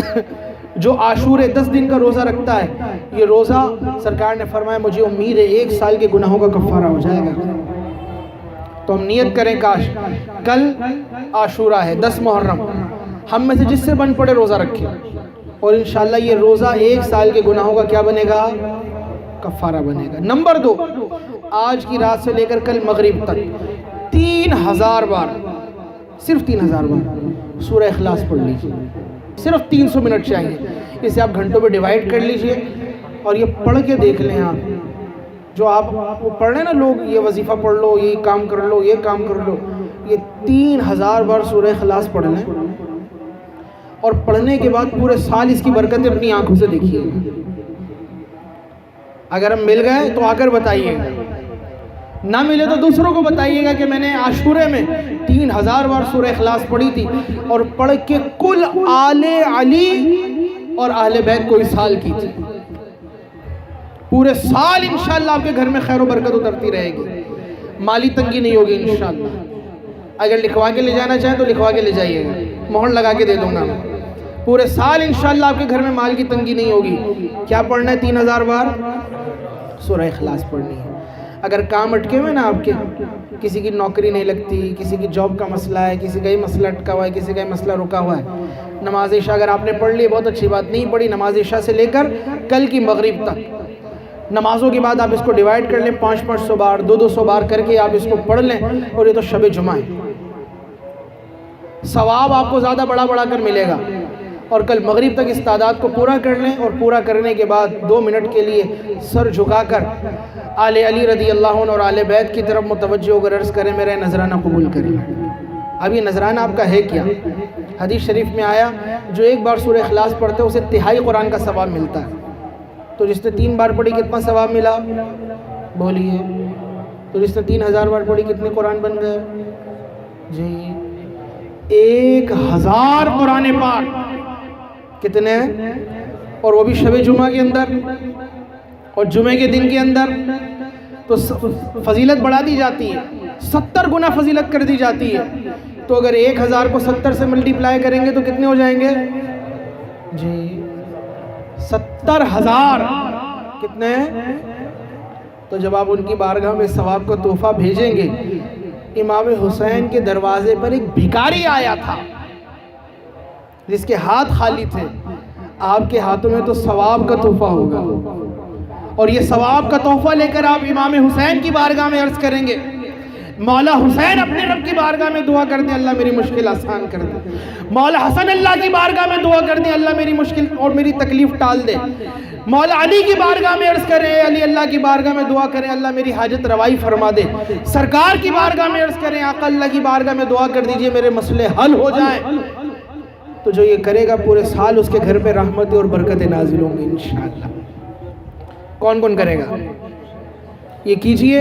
جو عاشور 10 دن کا روزہ رکھتا ہے، یہ روزہ سرکار نے فرمایا مجھے امید ہے 1 سال کے گناہوں کا کفارہ ہو جائے گا. تو ہم نیت کریں کاش کل عاشورہ ہے 10 محرم، ہم میں سے جس سے بن پڑے روزہ رکھیں اور انشاءاللہ یہ روزہ 1 سال کے گناہوں کا کیا بنے گا؟ کفارہ بنے گا. نمبر 2، آج کی رات سے لے کر کل مغرب تک 3000 بار، صرف 3000 بار سورہ اخلاص پڑھ لیجیے. صرف 300 منٹ چاہیے. اسے آپ گھنٹوں پہ ڈیوائیڈ کر لیجئے اور یہ پڑھ کے دیکھ لیں. آپ جو آپ پڑھ رہے ہیں نا لوگ، یہ وظیفہ پڑھ لو، یہ کام کر لو، یہ کام کر لو، یہ 3000 بار سورہ اخلاص پڑھ لیں اور پڑھنے کے بعد پورے سال اس کی برکتیں اپنی آنکھوں سے دیکھیے. اگر ہم مل گئے تو آ کر بتائیے گا، نہ ملے تو دوسروں کو بتائیے گا کہ میں نے عاشورے میں 3000 بار سورہ اخلاص پڑھی تھی اور پڑھ کے کل آل علی اور اہل بیت کو وصال کی تھی. پورے سال انشاءاللہ آپ کے گھر میں خیر و برکت اترتی رہے گی، مالی تنگی نہیں ہوگی انشاءاللہ. اگر لکھوا کے لے جانا چاہیں تو لکھوا کے لے جائیے گا، مہر لگا کے دے دوں گا. پورے سال انشاءاللہ آپ کے گھر میں مال کی تنگی نہیں ہوگی. کیا پڑھنا ہے؟ 3000 بار سورہ اخلاص پڑھنی ہے. اگر کام اٹکے ہوئے نا آپ کے، کسی کی نوکری نہیں لگتی، کسی کی جاب کا مسئلہ ہے، کسی کا ہی مسئلہ اٹکا ہوا ہے، کسی کا ہی مسئلہ رکا ہوا ہے، نماز عشاء اگر آپ نے پڑھ لی بہت اچھی بات، نہیں پڑھی نماز عشاء سے لے کر کل کی مغرب تک نمازوں کے بعد آپ اس کو ڈیوائیڈ کر لیں، 500 بار 200 بار کر کے آپ اس کو پڑھ لیں. اور یہ تو شب جمعہ ہے، ثواب آپ کو زیادہ بڑا کر ملے گا. اور کل مغرب تک اس تعداد کو پورا کر لیں، اور پورا کرنے کے بعد 2 منٹ کے لیے سر جھکا کر آل علی رضی اللہ عنہ اور آل بیت کی طرف متوجہ ہو کر عرض کریں میرا نذرانہ قبول کریں۔ اب یہ نذرانہ آپ کا ہے کیا؟ حدیث شریف میں آیا جو ایک بار سورہ اخلاص پڑھتے ہے اسے تہائی قرآن کا ثواب ملتا ہے۔ تو جس نے 3 بار پڑھی کتنا ثواب ملا؟ بولیے۔ تو جس نے 3000 بار پڑھی کتنے قرآن بن گئے؟ جی 1000 قرآن پاک۔ کتنے؟ اور وہ بھی شب جمعہ کے اندر اور جمعے کے دن کے اندر، تو فضیلت بڑھا دی جاتی ہے، 70 گنا فضیلت کر دی جاتی ہے۔ تو اگر 1000 کو 70 سے ملٹیپلائی کریں گے تو کتنے ہو جائیں گے؟ جی 70,000۔ کتنے؟ تو جب آپ ان کی بارگاہ میں ثواب کا تحفہ بھیجیں گے، امام حسین کے دروازے پر ایک بھکاری آیا تھا جس کے ہاتھ خالی تھے، آپ کے ہاتھوں میں تو ثواب کا تحفہ ہوگا، اور یہ ثواب کا تحفہ لے کر آپ امام حسین کی بارگاہ میں عرض کریں گے، مولا حسین اپنے رب کی بارگاہ میں دعا کر دیں اللہ میری مشکل آسان کر دے، مولا حسن اللہ کی بارگاہ میں دعا کر دیں اللہ میری مشکل اور میری تکلیف ٹال دے، مولا علی کی بارگاہ میں عرض کریں علی اللہ کی بارگاہ میں دعا کریں اللہ میری حاجت روائی فرما دے، سرکار کی بارگاہ میں عرض کریں آقا اللہ کی بارگاہ میں دعا کر دیجئے میرے مسئلے حل ہو جائیں۔ تو جو یہ کرے گا پورے سال اس کے گھر پہ رحمتیں اور برکتیں نازل ہوں گی انشاءاللہ۔ کون کون کرے گا؟ یہ کیجئے،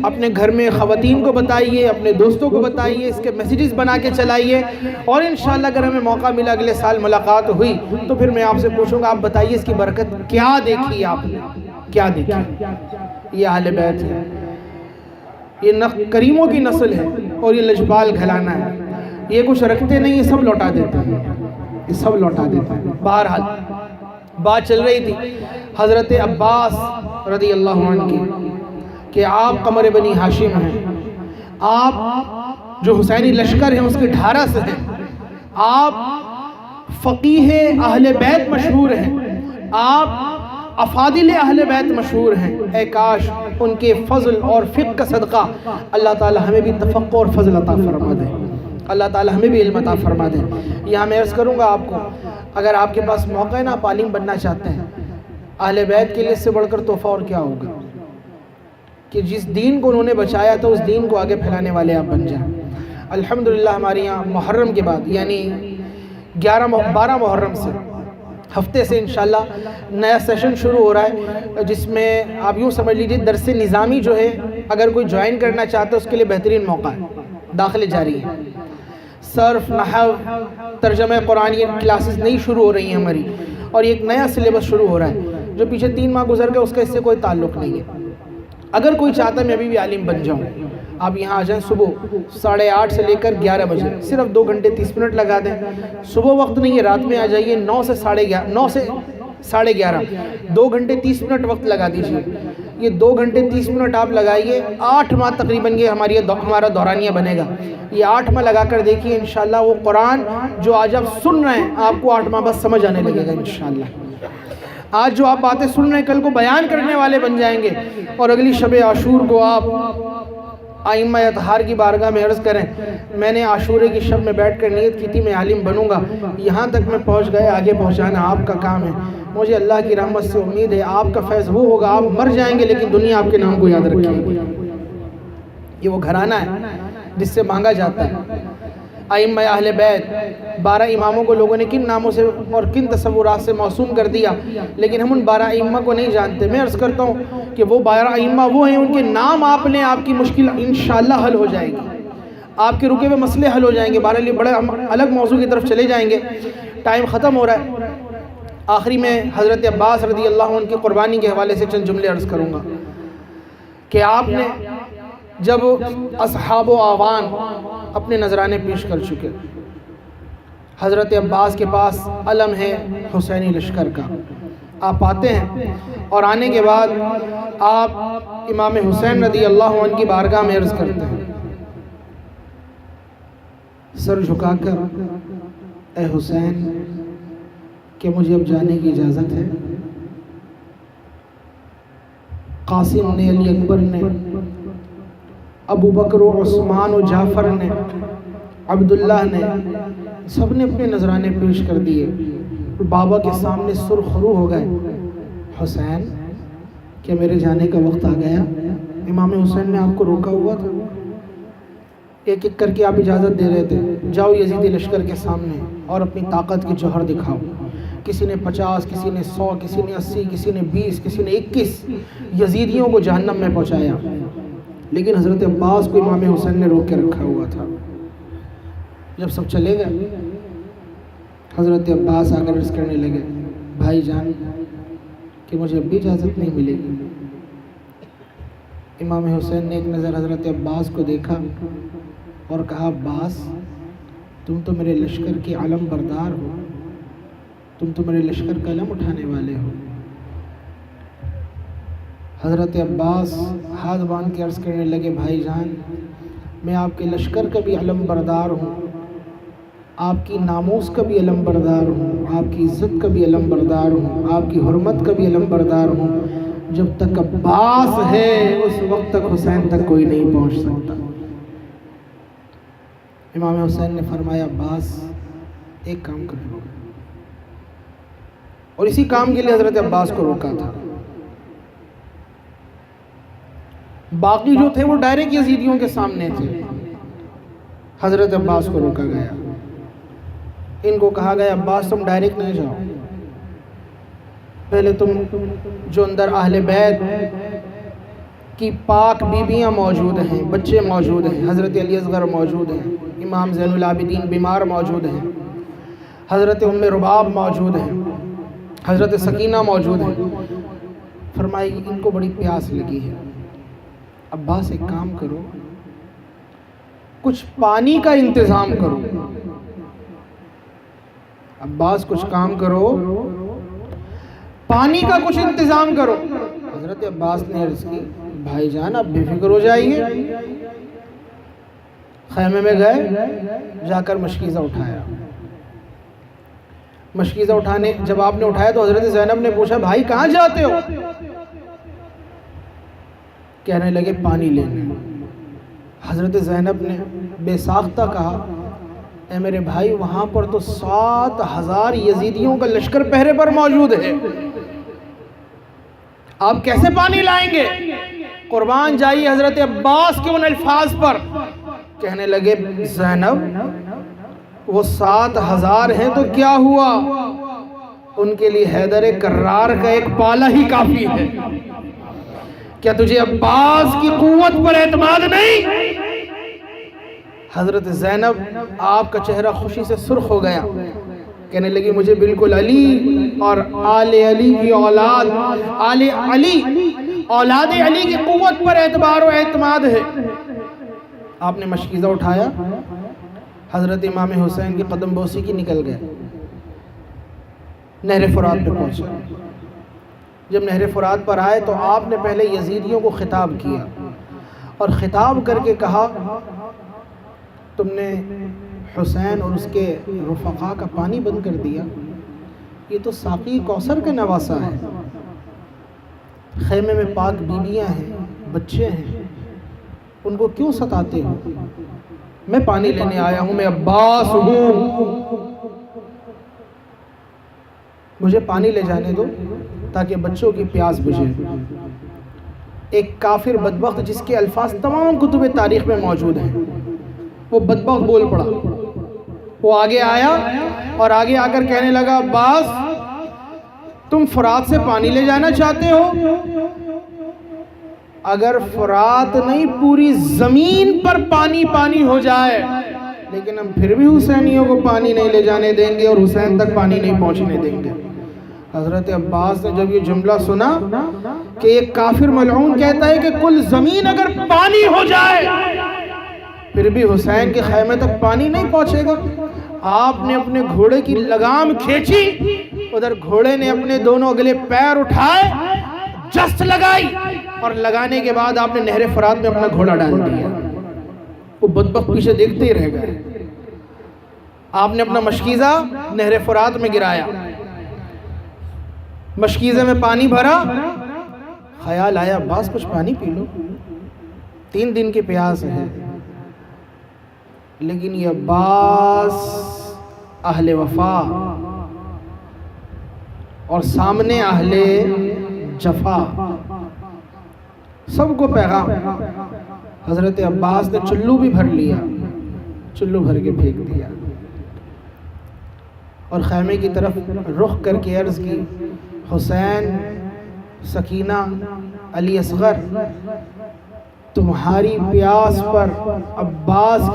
اپنے گھر میں خواتین کو بتائیے، اپنے دوستوں کو بتائیے، اس کے میسیجز بنا کے چلائیے، اور انشاءاللہ اگر ہمیں موقع ملا اگلے سال ملاقات ہوئی تو پھر میں آپ سے پوچھوں گا آپ بتائیے اس کی برکت کیا دیکھی آپ نے؟ کیا دیکھی؟ یہ اہل بیت ہے، یہ کریموں کی نسل ہے، اور یہ لجپال گھلانا ہے، یہ کچھ رکھتے نہیں، یہ سب لوٹا دیتے ہیں، یہ سب لوٹا دیتے ہیں۔ بہرحال بات چل رہی تھی حضرت عباس رضی اللہ عنہ کی کہ آپ قمر بنی ہاشم ہیں، آپ جو حسینی لشکر ہیں اس کے ڈھارس ہیں، آپ فقیہ اہل بیت مشہور ہیں، آپ افاضل اہل بیت مشہور ہیں۔ اے کاش ان کے فضل اور فقہ کا صدقہ اللہ تعالی ہمیں بھی تفقہ اور فضل عطا فرما دے، اللہ تعالی ہمیں بھی علم عطا فرما دے۔ یہاں میں عرض کروں گا آپ کو، اگر آپ کے پاس موقع ہے نا آپ عالم بننا چاہتے ہیں، اہل بیت کے لیے اس سے بڑھ کر تحفہ اور کیا ہوگا کہ جس دین کو انہوں نے بچایا تھا اس دین کو آگے پھیلانے والے آپ بن جائیں۔ الحمدللہ ہمارے یہاں محرم کے بعد یعنی 12 محرم سے ہفتے سے انشاءاللہ نیا سیشن شروع ہو رہا ہے، جس میں آپ یوں سمجھ لیجیے درس نظامی جو ہے اگر کوئی جوائن کرنا چاہتا ہے اس کے لیے بہترین موقع ہے، داخلے جاری ہے۔ صرف، نحو، ترجمہ قرآن یہ کلاسز نہیں شروع ہو رہی ہیں ہماری، اور ایک نیا سلیبس شروع ہو رہا ہے جو پیچھے 3 ماہ گزر گئے اس کا اس سے کوئی تعلق نہیں ہے۔ اگر کوئی چاہتا ہے میں ابھی بھی عالم بن جاؤں، آپ یہاں آ جائیں صبح 8:30 سے لے کر 11 بجے، صرف 2 گھنٹے 30 منٹ لگا دیں، صبح وقت نہیں ہے رات میں آ جائیے 9 سے 11:30 2 گھنٹے 30 منٹ وقت لگا دیجیے۔ یہ 2 گھنٹے 30 منٹ آپ لگائیے، 8 ماہ تقریباً یہ ہمارا دورانیہ بنے گا، یہ 8 ماہ لگا کر دیکھیے انشاءاللہ وہ قرآن جو آج آپ سن رہے ہیں آپ کو 8 ماہ بعد سمجھ آنے لگے گا انشاءاللہ۔ آج جو آپ باتیں سن رہے ہیں کل کو بیان کرنے والے بن جائیں گے، اور اگلی شب عاشور کو آپ ائمہ اطہار کی بارگاہ میں عرض کریں میں نے عاشورے کی شب میں بیٹھ کر نیت کی تھی میں عالم بنوں گا، یہاں تک میں پہنچ گئے، آگے پہنچانا آپ کا کام ہے۔ مجھے اللہ کی رحمت سے امید ہے آپ کا فیض وہ ہوگا، آپ مر جائیں گے لیکن دنیا آپ کے نام کو یاد رکھے گی۔ یہ وہ گھرانہ ہے جس سے مانگا جاتا ہے۔ ائمہ اہل بیت 12 اماموں کو لوگوں نے کن ناموں سے اور کن تصورات سے موسوم کر دیا، لیکن ہم ان 12 ائمہ کو نہیں جانتے۔ میں عرض کرتا ہوں کہ وہ 12 ائمہ وہ ہیں، ان کے نام آپ لیں آپ کی مشکل انشاءاللہ حل ہو جائے گی، آپ کے رکے ہوئے مسئلے حل ہو جائیں گے۔ بہرحال بڑے الگ موضوع کی طرف چلے جائیں گے، ٹائم ختم ہو رہا ہے۔ آخری میں حضرت عباس رضی اللہ عنہ کی قربانی کے حوالے سے چند جملے عرض کروں گا کہ آپ نے جب اصحاب و آوان اپنے نذرانے پیش کر چکے، حضرت عباس کے پاس علم ہے حسینی لشکر کا، آپ آتے ہیں اور آنے کے بعد آپ امام حسین رضی اللہ عنہ کی بارگاہ میں عرض کرتے ہیں، سر جھکا کر اے حسین کہ مجھے اب جانے کی اجازت ہے؟ قاسم نے، علی اکبر نے، ابو بکر و عثمان و جعفر نے عبداللہ نے، سب نے اپنے نذرانے پیش کر دیے. بابا کے سامنے سرخرو ہو گئے. حسین، کیا میرے جانے کا وقت آ گیا؟ امام حسین نے آپ کو روکا ہوا تھا. ایک ایک کر کے آپ اجازت دے رہے تھے، جاؤ یزیدی لشکر کے سامنے اور اپنی طاقت کی جوہر دکھاؤ. کسی نے 50، کسی نے 100، کسی نے 80، کسی نے 20، کسی نے 21 یزیدیوں کو جہنم میں پہنچایا. لیکن حضرت عباس کو امام حسین نے روک کے رکھا ہوا تھا. جب سب چلے گئے، حضرت عباس آ کر عرض کرنے لگے، بھائی جان کہ مجھے اب بھی اجازت نہیں ملے گی. امام حسین نے ایک نظر حضرت عباس کو دیکھا اور کہا، عباس تم تو میرے لشکر کے علم بردار ہو، تم تو میرے لشکر کا علم اٹھانے والے ہو. حضرت عباس ہاتھ باندھ کے عرض کرنے لگے، بھائی جان میں آپ کے لشکر کا بھی علم بردار ہوں، آپ کی ناموس کا بھی علم بردار ہوں، آپ کی عزت کا بھی علم بردار ہوں، آپ کی حرمت کا بھی علم بردار ہوں. جب تک عباس ہے اس وقت تک حسین تک کوئی نہیں پہنچ سکتا. امام حسین نے فرمایا، عباس ایک کام کر لو. اور اسی کام کے لیے حضرت عباس کو روکا تھا. باقی جو تھے وہ ڈائریکٹ یزیدیوں کے سامنے تھے. حضرت عباس کو روکا گیا. ان کو کہا گیا، عباس تم ڈائریکٹ نہیں جاؤ، پہلے تم جو اندر اہل بیت کی پاک بیویاں موجود ہیں، بچے موجود ہیں، حضرت علی اصغر موجود ہیں، امام زین العابدین بیمار موجود ہیں، حضرت ام رباب موجود ہیں، حضرت سکینہ موجود ہیں. فرمائی ان کو بڑی پیاس لگی ہے. عباس ایک کام کرو، کچھ پانی کا انتظام کرو. عباس کچھ کام کرو، پانی کا کچھ انتظام کرو. حضرت عباس نے عرض کی، بھائی جان آپ بے فکر ہو جائیے. خیمے میں گئے، جا کر مشکیزہ اٹھایا. مشکیزہ اٹھانے جب آپ نے اٹھایا تو حضرت زینب نے پوچھا، بھائی کہاں جاتے ہو؟ کہنے لگے پانی لینے. حضرت زینب نے بے ساختہ کہا، اے میرے بھائی وہاں پر تو 7,000 یزیدیوں کا لشکر پہرے پر موجود ہے، آپ کیسے پانی لائیں گے؟ قربان جائیے حضرت عباس کے ان الفاظ پر. کہنے لگے، زینب وہ 7,000 ہیں تو کیا ہوا، ان کے لیے حیدر کرار کا ایک پالا ہی کافی ہے. کیا تجھے عباس کی قوت پر اعتماد نہیں؟ حضرت زینب آپ کا چہرہ خوشی سے سرخ ہو گیا. کہنے لگی، مجھے بالکل علی اور آل علی کی اولاد، آل علی اولاد علی کی قوت پر اعتبار و اعتماد ہے. آپ نے مشکیزہ اٹھایا، حضرت امام حسین کی قدم بوسی کی نکل گئے. نہر فرات پہ پہنچے. جب نہر فرات پر آئے تو آپ نے پہلے یزیدیوں کو خطاب کیا اور خطاب کر کے کہا، تم نے حسین اور اس کے رفقا کا پانی بند کر دیا، یہ تو ساقی کوثر کا نواسہ ہے. خیمے میں پاک بیویاں ہیں، بچے ہیں، ان کو کیوں ستاتے ہو؟ میں پانی لینے آیا ہوں، میں عباس ہوں، مجھے پانی لے جانے دو تاکہ بچوں کی پیاس بجھے. ایک کافر بدبخت جس کے الفاظ تمام کتب تاریخ میں موجود ہیں، وہ بدبخت بول پڑا. وہ آگے آیا اور آگے آ کر کہنے لگا، عباس تم فرات سے پانی لے جانا چاہتے ہو؟ اگر فرات نہیں پوری زمین پر پانی پانی ہو جائے لیکن ہم پھر بھی حسینیوں کو پانی نہیں لے جانے دیں گے اور حسین تک پانی نہیں پہنچنے دیں گے. حضرت عباس نے جب یہ جملہ سنا کہ ایک کافر ملعون کہتا ہے کہ کل زمین اگر پانی ہو جائے پھر بھی حسین کے خیمے تک پانی نہیں پہنچے گا، آپ نے اپنے گھوڑے کی لگام کھینچی، ادھر گھوڑے نے اپنے دونوں اگلے پیر اٹھائے، جست لگائی اور لگانے کے بعد آپ نے نہر فرات میں اپنا گھوڑا ڈال دیا. وہ بدبخت پیچھے دیکھتے ہی رہ گئے. آپ نے اپنا مشکیزہ نہر فرات میں گرایا، مشکیزے میں پانی بھرا. خیال آیا، عباس کچھ پانی پی لو، 3 دن کی پیاس ہے. لیکن یہ عباس اہل وفا اور سامنے اہل جفا، سب کو پیغام۔ حضرت عباس نے چلو بھی بھر لیا، چلو بھر کے پھینک دیا اور خیمے کی طرف رخ کر کے عرض کی، حسین، سکینہ، علی اصغر، تمہاری پیاس پر عباس کی